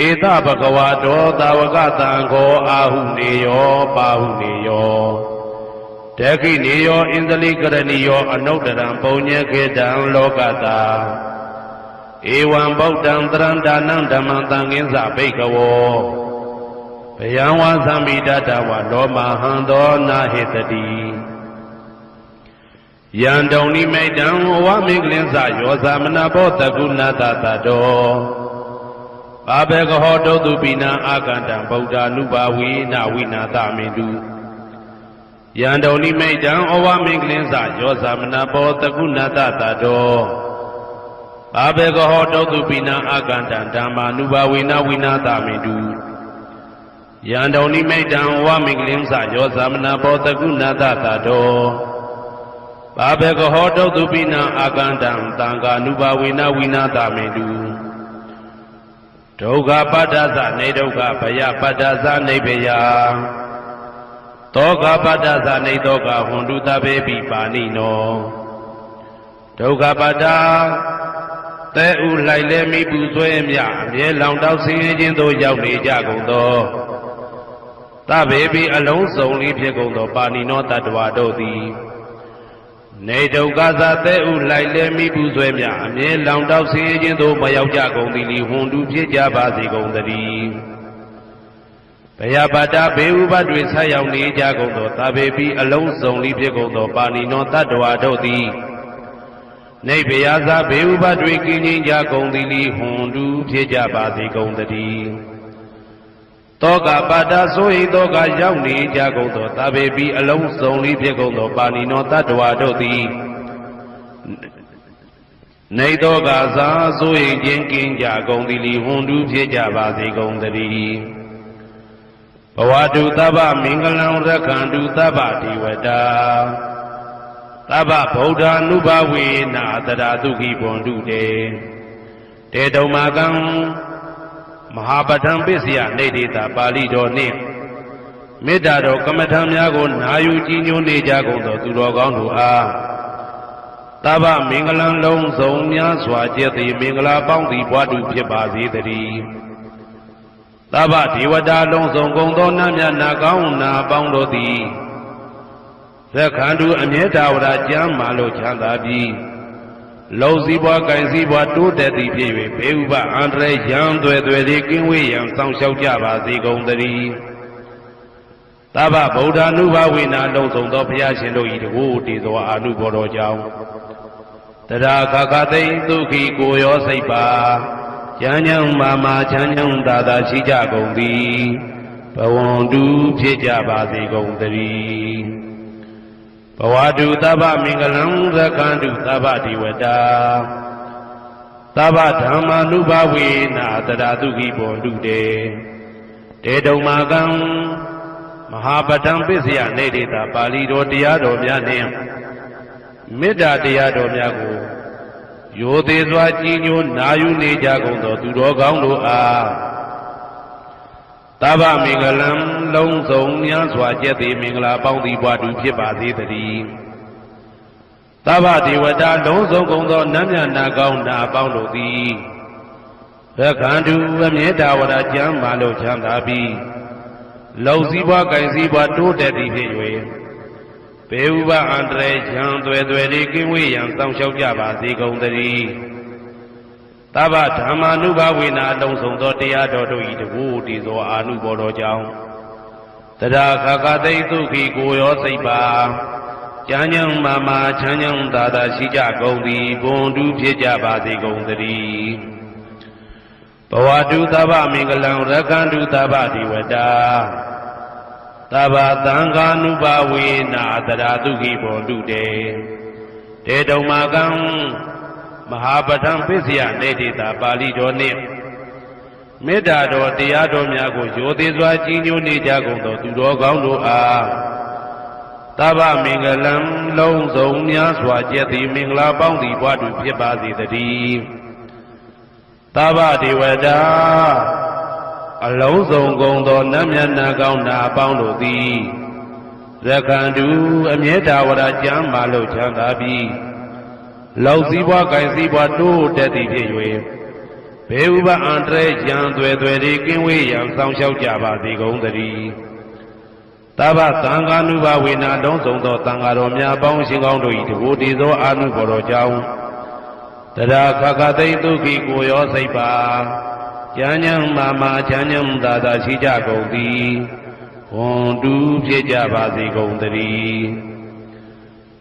ဧသဘဂဝတောသာဝကတံကိုအာဟုနေယောပါဟုနေယောတခိနေယောဣန္ဒလိကရဏီယောအနုတ္တရံပုံညေခေတံလောကတာဧဝံဗုဒ္ဓံတရံဒါနံဓမ္မံသံဃင်းစဘိကဝောဘယံဝါသံမိတတဝလောမဟံသောနာဟိတတိယံတုံနိမိတံဝမင်္ဂလင်းစယောသမနဘောတကုဏတတတောဘာဘေကဟောတုတုပိနံအာကန္တံဗုဒ္ဓ ानु ဘာဝိနဝိနာသမင်တုယံတုံနိမိတံဩဝမင်္ဂလင်းစယောသမနဘောတကုဏတတတောဘာဘေကဟောတုတုပိနံအာကန္တံဓမ္မာနုဘာဝိနဝိနာသမင်တုယံတုံနိမိတံဩဝမင်္ဂလင်းစယောသမနဘောတကုဏတတတောဘာဘေကဟောတုတုပိနံအာကန္တံသံဃာနုဘာဝိနဝိနာသမင်တု ဒုက္ခပတ္တသနေဒုက္ခဘယပတ္တသနေဘယသောကပတ္တသနေသောကဟွန်တုတဘေပိပါဏိနောဒုက္ခပတ္တသဲဥလိုက်လဲမိပူဆွဲမြအမြဲလောင်တောက်ဆင်းရဲခြင်းသို့ရောက်နေကြကုန်သောသဗ္ဗေပိအလုံးစုံလေးဖြစ်ကုန်သောပါဏိနောတတ္တဝါတို့သည်နေဒုက္ခသာသဲဥလိုက်လဲမိပူဆွဲမြအမြဲလောင်တောက်ဆင်းရဲခြင်းသို့မရောက်ကြကုန်သည်လီဟွန်တုဖြစ်ကြပါစေကုန်သတည်းဘယပါတဘေဥပတွေဆက်ရောက်နေကြကုန်သောသဗ္ဗေပိအလုံးစုံလေးဖြစ်ကုန်သောပါဏိနောတတ္တဝါတို့သည်နေဗယသာဘေဥပတွေကင်းခြင်းကြကုန်သည်လီဟွန်တုဖြစ်ကြပါစေကုန်သတည်းတောကပါတဆိုဟိတောကရောက်နေကြကုန်သောသဗ္ဗေပိအလုံးစုံလေးဖြစ်ကုန်သောပါဏိနောတတ္တဝါတို့သည်နေတောကသာဆိုဟိခြင်းကင်းကြကုန်သည်လီဟွန်တုဖြစ်ကြပါစေကုန်သတည်းဘဝတုသဗ္ဗမင်္ဂလံရက္ခန္တုသဗ္ဗဒေဝတာသဗ္ဗဗုဒ္ဓ ानु ဘဝေနာတရာတုခိဘွန်တုတေတုံမာကံမဟာပဋ္ဌံပစ္စယနေတိတာပါဠိတော်နှင့်မေတ္တာတော်ကမ္မထံများကိုနာယူကြည်ညိုနေကြကုန်သောသူတော်ကောင်းတို့အားသဗ္ဗမင်္ဂလံလုံးစုံများစွာကျက်သည်မင်္ဂလာပေါင်းသည်ဘွားတုဖြစ်ပါစေတည်းသဗ္ဗဒေဝတာလုံးစုံကုန်သောနတ်မြတ်နာကောင်းနာပေါင်းတို့သည်သက္ခန္တုအမြဲတဝရကျမ်းမာလို့ချမ်းသာပြီးလုံစည်းပွားကင်စည်းပွားတိုးတက်သည်ဖြစ်၍ဘေဥပအန္တရာယ်ရန်သွဲသွဲသည်ကင်းဝေးရန်စောင့်ရှောက်ကြပါစေကုန်သတည်းသဗ္ဗဗုဒ္ဓ ानु ဘဝေနာလုံးစုံသောဘုရားရှင်တို့၏တကူတည်သောအာနုဘော်တော်ကြောင့်တရာခခသိဒုက္ခိကိုရောစိတ်ပါချမ်းချမ်းမာမာချမ်းချမ်းသာသာရှိကြကုန်သည်ဘဝန္တုဖြစ်ကြပါစေကုန်သတည်းဘဝတုသဗ္ဗမင်္ဂလံရက္ခန္တုသဗ္ဗဒေဝတာသဗ္ဗဓမ္မာနုဘဝေနာတရာတုခိဘွန်တုတေတုံမာကံမဟာပဋ္ဌံပစ္စယနေတိတာပါဠိတော်တရားတော်များနှင့်မေတ္တာတရားတော်များကိုရိုသေစွာကြည်ညိုနာယူနေကြကုန်သောသူတော်ကောင်းတို့အားသဗ္ဗမင်္ဂလံလုံးစုံများစွာကျက်သည်မင်္ဂလာပေါင်းသည်ဘွားတုဖြစ်ပါစေတည်းသဗ္ဗဒေဝတာလုံးစုံကုန်သောနတ်မြတ်နာကောင်းနာပေါင်းတို့သည်ရက္ခန္တုအမြဲတဝရကျမ်းမာလို့ချမ်းသာပြီးလုံစည်းပွားကင်စည်းပွားတိုးတက်သည်ဖြစ်၍ဘေဥပအန္တရာယ်ရန်သွဲသွဲသည်ကင်းဝေးရန်စောင့်ရှောက်ကြပါစေကုန်သတည်းသဗ္ဗဓမ္မာနုဘဝေနာလုံးစုံသောတရားတော်တို့၏တကူတည်သောအာနုဘော်တော်ကြောင့်တရာခခသိဒုက္ခိကိုရောစိတ်ပါချမ်းချမ်းမာမာချမ်းချမ်းသာသာရှိကြကုန်သည်ဘွန်တုဖြစ်ကြပါစေကုန်သတည်းဘဝတုသဗ္ဗမင်္ဂလံရက္ခန္တုသဗ္ဗဒေဝတာသဗ္ဗသံဃာနုဘဝေနာတရာတုခိဘွန်တုတေတုံမာကံမဟာပဋ္ဌံပစ္စယနေတိတာပါဠိတော်နှင့်မေတ္တာတော်တရားတော်များကိုရိုသေစွာကြည်ညိုနေကြကုန်သောသူတော်ကောင်းတို့အားသဗ္ဗမင်္ဂလံလုံးစုံများစွာကျက်သည်မင်္ဂလာပေါင်းသည်ဘွားတုဖြစ်ပါစေတည်းသဗ္ဗဒေဝတာအလုံးစုံကုန်သောနတ်မြတ်နာကောင်းနာပေါင်းတို့သည်ရက္ခန္တုအမြဲတဝရကျမ်းမာလို့ချမ်းသာပြီးလောက်စည်းပွားကင်စည်းပွားတိုးတက်သည်ဖြစ်၍ဘေဥပအန္တရာယ်ရန်သွဲသွဲသည်ကင်းဝေးရန်စောင့်ရှောက်ကြပါစေကုန်သတည်းသဗ္ဗသံဃာနုဘဝေနာလုံးစုံသောသံဃာတော်များပေါင်းရှင်ကောင်းတို့၏တကူတည်သောအာနုဘော်တော်ကြောင့်တရာခခသိဒုက္ခိကိုရောစိတ်ပါချမ်းချမ်းမာမာချမ်းချမ်းသာသာရှိကြကုန်သည်ဘွန်တုဖြစ်ကြပါစေကုန်သတည်း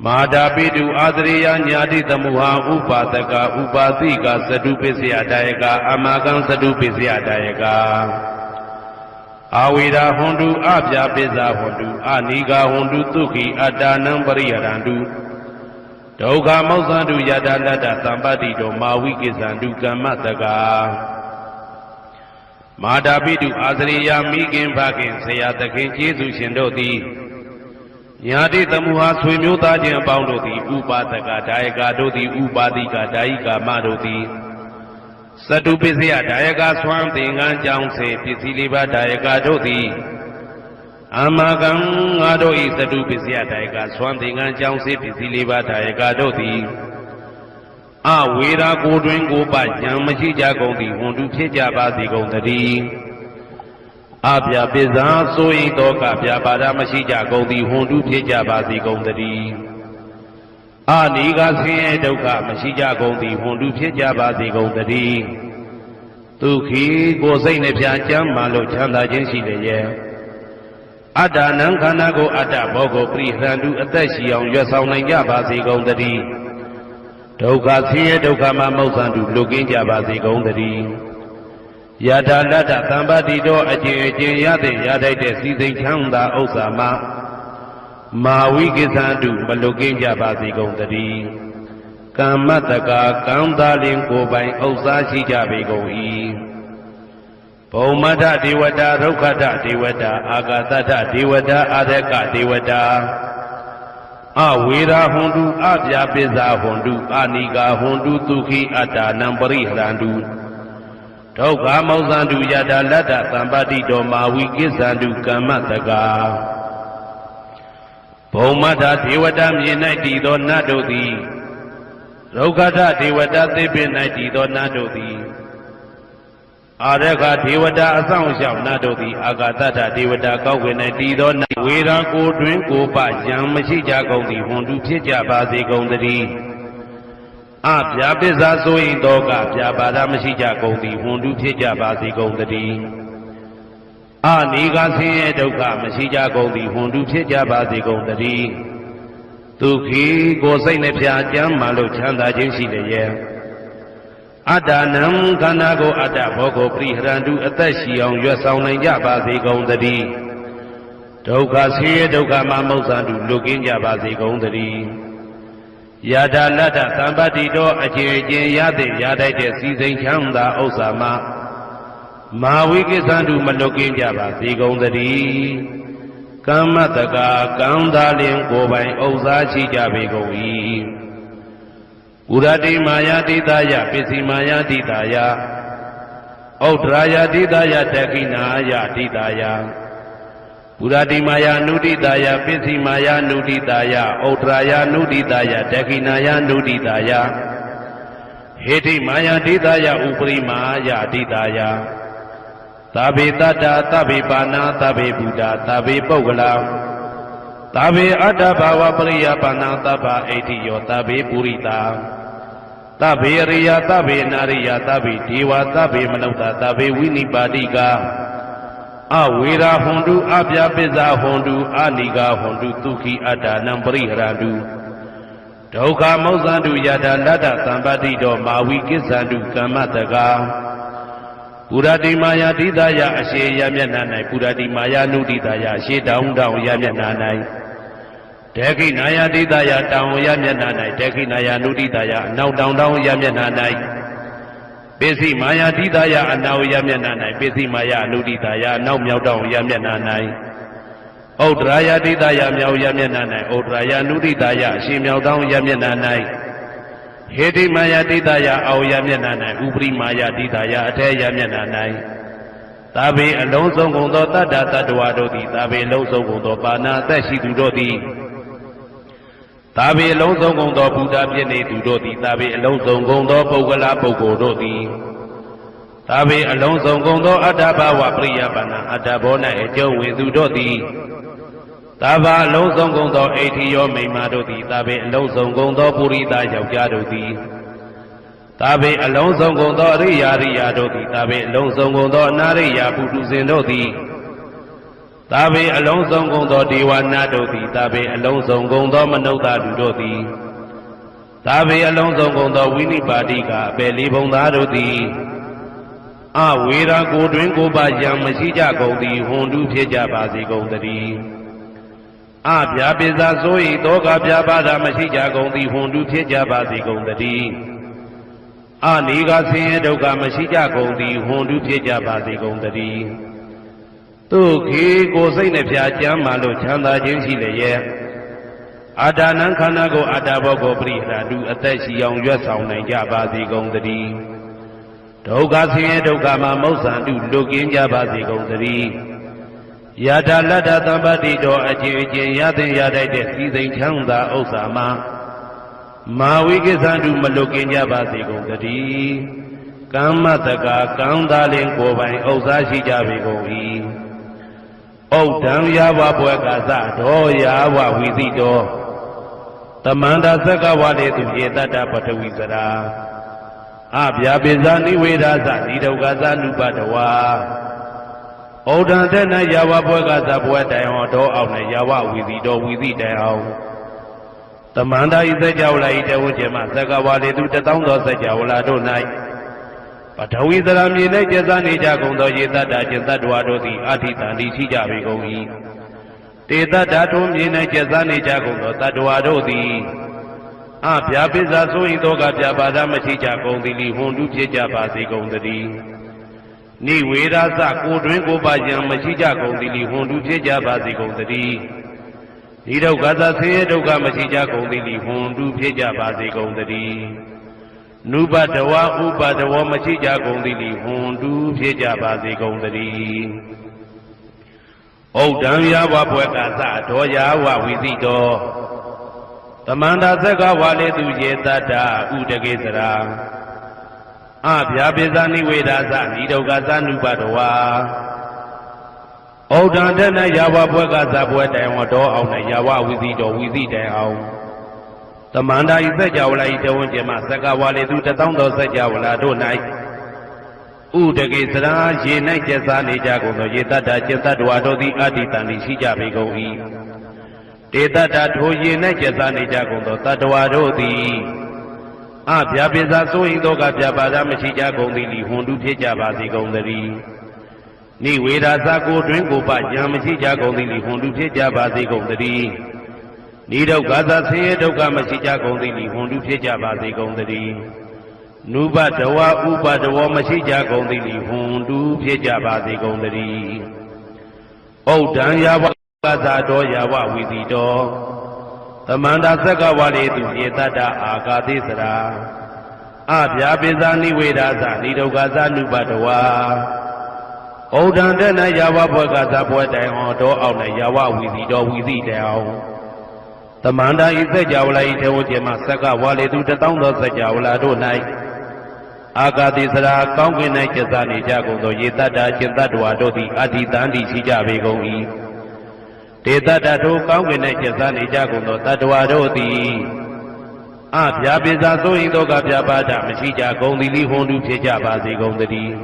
မာတာပိတုအာသရိယညာတိသမုဟာဥပါဒကဥပါသိကသတုပစ္စယတယကအမကံသတုပစ္စယတယကအာဝိရာဟွန်တုအပြာပိစ္ဆာဟွန်တုအနိဂါဟွန်တုသုခိအတ္တနံပရိယရန္တုဒုက္ခမောက္ခန္တုယတလတ္တသံပတ္တိတောမာဝိကိစ္ဆန္တုကမ္မတကာမာတာပိတုအာသရိယမိခင်ဖခင်ဆရာသခင်ကျေးဇူးရှင်တို့သည်ညာတိသမုဟာဆွေမျိုးသားချင်းအပေါင်းတို့သည်ဥပါဒကဒါယကတို့သည်ဥပါတိကဒါယိကာမတို့သည် စတုပစ္စယဒါယကဆွမ်းသင်္ကန်းကြောင့်စေပစ္စည်းလေးပါးဒါယကတို့သည်အာမကံငါတို့ဤစတုပစ္စယဒါယကဆွမ်းသင်္ကန်းကြောင့်စေပစ္စည်းလေးပါးဒါယကတို့သည်အဝေရာကိုတွင်ကိုပဉာဏ်မရှိကြကုန်သည်ဟွန်တုဖြစ်ကြပါစေကုန်သတည်းအပြပစ္စာဆိုရင်တော့ကပြပါဒမရှိကြကုန်သည်ဟွန်တုဖြစ်ကြပါစေကုန်သတည်းအနိကဆင်းရဲဒုက္ခမရှိကြကုန်သည်ဟွန်တုဖြစ်ကြပါစေကုန်သတည်းဒုက္ခိကိုယ်စိတ်နှပြကျမ်းမာလို့ချမ်းသာခြင်းရှိလျက်အတ္တနံခန္ဓာကိုအတ္တဘောကိုပရိဟရန္တုအသက်ရှိအောင်ရွတ်ဆောင်နိုင်ကြပါစေကုန်သတည်းဒုက္ခဆင်းရဲဒုက္ခမှာမௌဆန္တုလွတ်ကင်းကြပါစေကုန်သတည်းယထာလတ္တသံပါတိတော်အကျင့်အကျင့်ရတဲ့ရထိုက်တဲ့စီစိန်ချမ်းသာဥစ္စာမှာမာဝိကိသန္တုမလွတ်ကင်းကြပါစေကုန်သတည်းကမ္မတကာကံသာလင်ကိုယ်ပိုင်ဥစ္စာရှိကြပေကုန်၏ဘုံမထဒေဝတာဒုက္ခထဒေဝတာအာဂတထဒေဝတာအာရကဒေဝတာအဝေရာဟွန်တုအပြပစ္စာဟွန်တုအနိကာဟွန်တုဒုက္ခိအတ္တနံပရိဟရန္တုဒုက္ခမောဇန္တုယတာလတ္တသံပါတိတော်မာဝိကိသန္တုကမ္မတကာဘုံမထဒေဝတာမြေ၌တည်သောနတ်တို့သည်ဒုက္ခထဒေဝတာသိပင်၌တည်သောနတ်တို့သည်အာရကဒေဝတာအဆောင်ရှောက်နတ်တို့သည်အာဂတထဒေဝတာကောက်ဝင်၌တည်သောနတ်ဝေရာကိုတွင်ကိုပဉာဏ်မရှိကြကုန်သည်ဟွန်တုဖြစ်ကြပါစေကုန်သတည်းအပြပစ္စာဆိုရင်တော့ကပြပါဒမရှိကြကုန်သည်ဟွန်တုဖြစ်ကြပါစေကုန်သတည်းအနိကဆင်းရဲဒုက္ခမရှိကြကုန်သည်ဟွန်တုဖြစ်ကြပါစေကုန်သတည်းဒုက္ခိကိုယ်စိတ်နှပြကျမ်းမာလို့ချမ်းသာခြင်းရှိလျက်အတ္တနံခန္ဓာကိုအတ္တဘောကိုပရိဟရန္တုအသက်ရှိအောင်ရွတ်ဆောင်နိုင်ကြပါစေကုန်သတည်းဒုက္ခဆင်းရဲဒုက္ခမှာမௌဆန္တုလွတ်ကင်းကြပါစေကုန်သတည်းယထာလတ္တသံပါတိတော်အကျင့်အကျင့်ရတဲ့ရတိုက်တဲ့စီစိန်ချမ်းသာဥစ္စာမှာမာဝိကိသန္တုမလွတ်ကင်းကြပါစေကုန်သတည်းကမ္မတကာကံသာလင်ကိုယ်ပိုင်ဥစ္စာရှိကြပေကုန်၏ဥရတိမာယာတိတယပစ္စည်းမာယာတိတယဩဒရာယတိတယတခိနာယတိတယဥရတိမာယာနုတိတယပစ္စည်းမာယာနုတိတယဩဒရာယနုတိတယတခိနာယနုတိတယဟေတိမာယာတိတယဥပရိမာယတိတယသဗ္ဗေတတ္တသဗ္ဗေပါဏာသဗ္ဗေဗုဒ္ဓသဗ္ဗေပုဂ္ဂလာသဗ္ဗေအတ္တဘာဝပရိယပါဏာသဗ္ဗအိဋ္ဌိယောသဗ္ဗေပုရိတာသဗ္ဗေရိယသဗ္ဗေနာရိယသဗ္ဗေဒေဝသဗ္ဗေမနုဿသဗ္ဗေဝိနိပါတိကအဝေရာဟွန်တုအပြပစ္စာဟွန်တုအနိကာဟွန်တုဒုက္ခိအတ္တနံပရိဟရန္တုဒုက္ခမောဇန္တုယထာလတ္တသံပါတိတော်မာဝိကိသန္တုကမ္မတကာပုရတိမာယာတိတယအရှိယမျက်နှာ၌ပုရတိမာယာနုတိတယအရှိတောင်းတောင်းယမျက်နှာ၌တေခိနာယတိတယတောင်းယမျက်နှာ၌တေခိနာယနုတိတယအနောက်တောင်းတောင်းယမျက်နှာ၌ပစ္စည်းမာယာတိတယအနောက်ယမျက်နှာ၌ပစ္စည်းမာယာနုတိတယအနောက်မြောက်တောင်းယမျက်နှာ၌ဩဒရာယတိတယမြောက်ယမျက်နှာ၌ဩဒရာယနုတိတယအရှိမြောက်တောင်းယမျက်နှာ၌ဟေတိမာယာတိတယအောယမျက်နှာ၌ဥပရိမာယာတိတယအထေယမျက်နှာ၌သာဘေအလုံးစုံကုန်သောတတ္တတတ္တဝါတို့သည်သာဘေအလုံးစုံကုန်သောပါဏာအသက်ရှိသူတို့သည်သာဘေအလုံးစုံကုန်သောဘုရားပြည့်နေသူတို့သည်သာဘေအလုံးစုံကုန်သောပုဂ္ဂလာပုဂ္ဂိုလ်တို့သည်သာဘေအလုံးစုံကုန်သောအတ္တဘာဝပရိယပါဏာအတ္တဘော၌အကျုံးဝင်သူတို့သည်သာဘာအလုံးစုံကုန်သောအိဋ္ဌိယောမိမ္မာတို့သည်သာဘေအလုံးစုံကုန်သောပုရိသယောက်ျားတို့သည်သာဘေအလုံးစုံကုန်သောအရိယာရိယာတို့သည်သာဘေအလုံးစုံကုန်သောအနာရိယာပုထုဇဉ်တို့သည်သာဘေအလုံးစုံကုန်သောဒေဝနာတို့သည်သာဘေအလုံးစုံကုန်သောမနုဿလူတို့သည်သာဘေအလုံးစုံကုန်သောဝိနိပါတိကအပေလေးဘုံသားတို့သည်အဝေရာကိုတွင်ကိုပါယံမရှိကြကုန်သည်ဟွန်တုဖြစ်ကြပါစေကုန်သတည်းအပြာပိစာဆို၏တောကပြပါဒမရှိကြကုန်သည်ဟွန်တုဖြစ်ကြပါစေကုန်သတည်းအနိကဆင်းရဲဒုက္ခမရှိကြကုန်သည်ဟွန်တုဖြစ်ကြပါစေကုန်သတည်းဒုက္ခိကိုယ်စိတ်နှပြကျမ်းမာလို့ချမ်းသာခြင်းရှိလျက်အာတာနံခန္ဓာကိုအတ္တဘောကိုပရိဟရတုအသက်ရှိအောင်ရွတ်ဆောင်နိုင်ကြပါစေကုန်သတည်း ဒုက္ခဆင်းရဲဒုက္ခမှာမောက္ဆန္တုလွတ်ကင်းကြပါစေကုန်သတည်းယထာလတ္တသမ္ပတ္တိတော်အကျဉ်အကျဉ်ရသင်ရတတ်တဲ့စီစိန်ချမ်းသာဥစ္စာမှာမာဝိကိသန္တုမလွတ်ကင်းကြပါစေကုန်သတည်းကမ္မတကာကံသာလင်ကိုယ်ပိုင်ဥစ္စာရှိကြပေကုန်၏ဩဒံယာဝဘွယ်ကသတော်ယာဝဝိသိတော်တမန္တသက္ကဝလေသူယေတတ္တပထဝီစရာအဗျာပိဇာနိဝေဒသနိဒုက္ခသနုပတဝါဩဒံတဲ့၌ယာဝဘွယ်ကသဘွယ်တိုင်အောင်တော်အောင်နဲ့ယာဝဝိသိတော်ဝိသိတိုင်အောင်တမန္တဤစကြဝဠာဤတဝကျမသက္ကဝလေသူ1000သောစကြဝဠာတို့၌ပထဝီစရာမြေ၌ကျက်စားနေကြကုန်သောယေတတ္တကျင်တ္တဝါတို့သည်အဋ္ဌိတံတိရှိကြပေကုန်၏တေတ္တထုံးမြေ၌ကျက်စားနေကြကုန်သောတတ္တဝါတို့သည်အဗျာပိဇာဆိုရင်သောကပြပါဒမရှိကြကုန်သည်လီဟွန်တုဖြစ်ကြပါစေကုန်သတည်းနိဝေဒသကိုတွင်ကိုပါယံမရှိကြကုန်သည်လီဟွန်တုဖြစ်ကြပါစေကုန်သတည်းဤဒုက္ခသဆင်းရဲဒုက္ခမရှိကြကုန်သည်လီဟွန်တုဖြစ်ကြပါစေကုန်သတည်းနုပတဝဥပတဝမရှိကြကုန်သည်လီဟွန်တုဖြစ်ကြပါစေကုန်သတည်းဩဒံယာဝဘွယ်ကသတော်ယာဝဝိသိတော်တမန္တသက္ကဝါလေသူယေတတ္တဥဒကေစရာအဗျာပိဇာနိဝေဒသနိဒုက္ခသနုပတဝါဩဒံတဲ့၌ယာဝဘွယ်ကသဘွယ်တိုင်ဝတော်အောင်နဲ့ယာဝဝိသိတော်ဝိသိတိုင်အောင်တမန္တဤစัจ java လာဤတဝန်းကျင်မှသက္ကဝါလေသူ1000သောစัจ java လာတို့၌ဥဒကေစရာရေ၌ကျက်စားနေကြကုန်သောယေတတ္တကျက်တ္တဝါတို့သည်အဋ္ဌိတံတိရှိကြပေကုန်၏တေတ္တထိုရေ၌ကျက်စားနေကြကုန်သောတတ္တဝါတို့သည်အဗျာပိဇာဆိုရင်သောကပြပါဒမရှိကြကုန်သည်လီဟွန်တုဖြစ်ကြပါစေကုန်သတည်းနိဝေဒသကိုတွင်ကိုပယံမရှိကြကုန်သည်လီဟွန်တုဖြစ်ကြပါစေကုန်သတည်းနိဒုက္ခသဆင်းရဲဒုက္ခမရှိကြကုန်သည်လီဟွန်တုဖြစ်ကြပါစေကုန်သတည်းနုပတဝဥပတဝမရှိကြကုန်သည်လီဟွန်တုဖြစ်ကြပါစေကုန်သတည်းဩဒံယာဝကသတော်ယာဝဝိသိတော်တမန္တသက္ကဝါလေသူယေတတ္တအာဂါတိစရာအဗျာပိဇာနိဝေဒသနိဒုက္ခသနုပတဝါဩဒံတဲ့၌ယာဝဘွယ်ကသဘွယ်တိုင်အောင်တော်အောင်နဲ့ယာဝဝိသိတော်ဝိသိတိုင်အောင်တမန္တဤစัจ java လာဤတဝကျမသက္ကဝါလေသူ1000သောစัจ java လာတို့၌အာဂါတိစရာကောင်းကင်၌ကျက်စားနေကြကုန်သောယေတတ္တကျင်တ္တဝါတို့သည်အဋ္ဌိတံတိရှိကြပေကုန်၏တေတ္တထိုကောင်းကင်၌ကျက်စားနေကြကုန်သောတတ္တဝါတို့သည်အဗျာပိဇာဆိုရင်သောကပြပါဒမရှိကြကုန်သည်လီဟွန်တုဖြစ်ကြပါစေကုန်သတည်း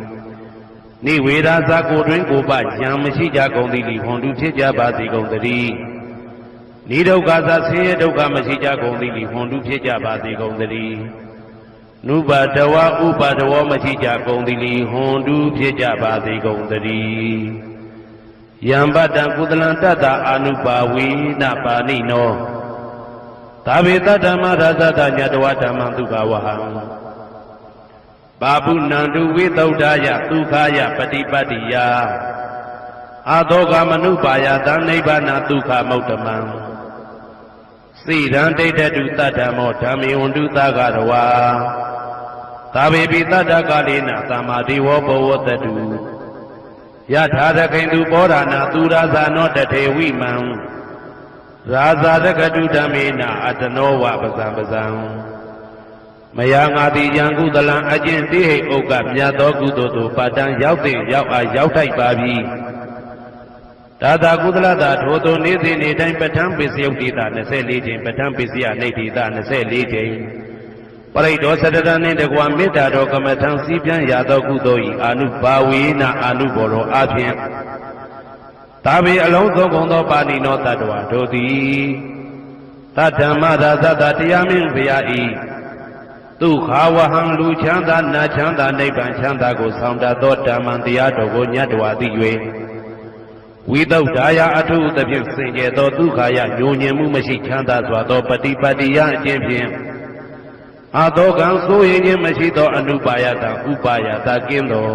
နိဝေဒသကိုတွင်ကိုပယံမရှိကြကုန်သည်လီဟွန်တုဖြစ်ကြပါစေကုန်သတည်းနိဒုက္ခသဆင်းရဲဒုက္ခမရှိကြကုန်သည်လီဟွန်တုဖြစ်ကြပါစေကုန်သတည်းနုပတဝဥပတဝမရှိကြကုန်သည်လီဟွန်တုဖြစ်ကြပါစေကုန်သတည်းယံပတံကုသလံတတ္တအာနုပါဝေနပါဏိနောသာဝေတဓမ္မရသတညတဝဓမ္မသုခဝဟံပါပုဏ္ဏတုဝိသုဒ္ဓယဒုက္ခယပฏิပတ္တိယအာသောကမနုပါယသံနိဗ္ဗာနဒုက္ခမௌတမံစိရန်ဒိဋ္ဌတုတတ္တမောဓမ္မေဝန္တုသဂရဝါသာဝေပိတတ္တကာလေနသမ္မာဒေဝဘဝတတုယထာရခိန္တုပောဓာနာသူရာဇာနောတထေဝိမံရာဇာရကတုဓမ္မေနအတနောဝပဇံပဇံမယငါတိယံကုသလံအကျင့်တိဟိဥက္ကမြတ်သောကုသိုလ်တို့ပါတံရောက်တဲ့ရောက်အားရောက်ထိုက်ပါပြီဒါသာကုသလတာထိုသို့နေ့စဉ်နေ့တိုင်းပဋ္ဌာန်းပစ္စယုတ်တိတာ24ချိန်ပဋ္ဌာန်းပစ္စယနေတိတာ24ချိန်ပရိဒောသတ္တရနှင့်တကွာမေတ္တာတော်ကမ္မထံစည်းပြန်ရသောကုသိုလ်၏အာနုဘာဝေနအာနုဘောရောအဖြင့်သာဝေအလုံးစုံကုန်သောပါဏိနောတတ္တဝါတို့သည်သတ္တမသာသတ္တတရားမင်းဘုရား၏ဒုက္ခဝဟံလူချမ်းသာနာချမ်းသာနိဗ္ဗာန်ချမ်းသာကိုဆောင်တတ်သောဓမ္မံတရားတော်ကိုညတ်တော်သိ၍ဝိသုဒ္ဓါယအထုသဖြင့်စင်ကြယ်သောဒုက္ခယညှို့ညင်မှုမရှိချမ်းသာစွာသောပฏิပတ္တိယအခြင်းဖြင့်အာသောကံဆိုရင်ခြင်းမရှိသောအနုပါယတဥပါယတကင်းသော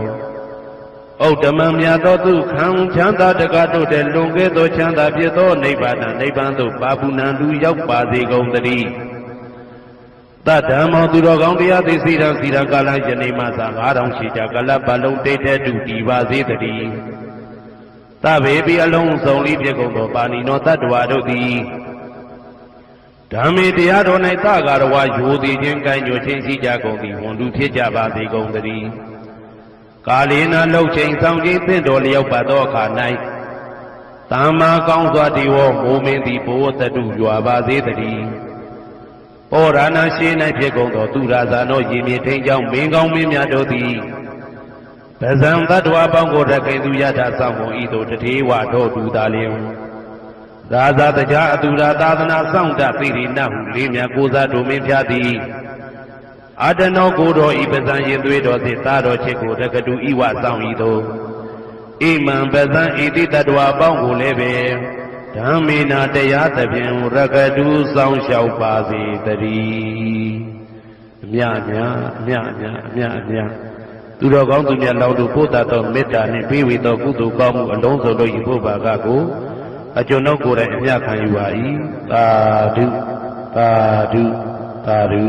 ဩတ္တမံမြတ်သောဒုက္ခံချမ်းသာတကားတို့တဲ့လွန်ကဲသောချမ်းသာဖြစ်သောနိဗ္ဗာန်နိဗ္ဗာန်သို့ပါပုဏ္ဏံသူရောက်ပါစေကုန်သတည်း တတ္တမောသူတော်ကောင်းတရားသိစီရန်စီရန်ကာလယနေ့မှသာ9000ရှိကြကလပ်ပလုံးတိတ်တဲ့တူတည်ပါစေတည်းသဗ္ဗေပိအလုံးစုံလေးဖြစ်ကုန်သောပါဏိနောတတ္တဝါတို့သည်ဓမ္မေတရားတော်၌သကာရဝယောသည်ချင်းကံညွှန်ချင်းရှိကြကုန်သည်ဝန်သူဖြစ်ကြပါစေကုန်သတည်းကာလေနလှုပ်ချိန်ဆောင်ခြင်းသင့်တော်လျောက်ပါသောအခါ၌သမ္မာကောင်းစွာဒီဝမိုးမင်းသည်ဘိုးတတုရွာပါစေတည်းဩရဏရှိ၌ဖြစ်ကုန်သောသူရာဇာနောရည်မြေထိန်ကြောင့်မင်းကောင်းမင်းများတို့သည်ပဇံတတ္တဝါပေါင်းကိုရခိုင်သူရထဆောင်ကုန်ဤသို့တထေဝတော်တူသာလျင်ရာဇာတရားအတူရာသာသနာစောင့်တသိရိနဟုလေးမြတ်ကိုစားတို့မင်းဖြာသည်အာတနောကိုတော်ဤပဇံရင်သွေးတော်သည့်သားတော်ချစ်ကိုတကတူဤဝဆောင်ဤသို့ဣမံပဇံဤတိတတ္တဝါပေါင်းကိုလည်းပဲဓမ္မေနာတရားသဖြင့်ရကတူဆောင်လျှောက်ပါစေတည်းအမြအမြအမြအမြအမြအမြသူတော်ကောင်းသူမြတ်လောင်းတို့ပို့တာသောမေတ္တာနှင့်ပေးဝေသောကုသိုလ်ကောင်းမှုအလုံးစုံတို့၏ဘုရားကကိုအကျွန်ုပ်ကိုယ်တိုင်အမြခံယူပါ၏သာဓုသာဓုသာဓု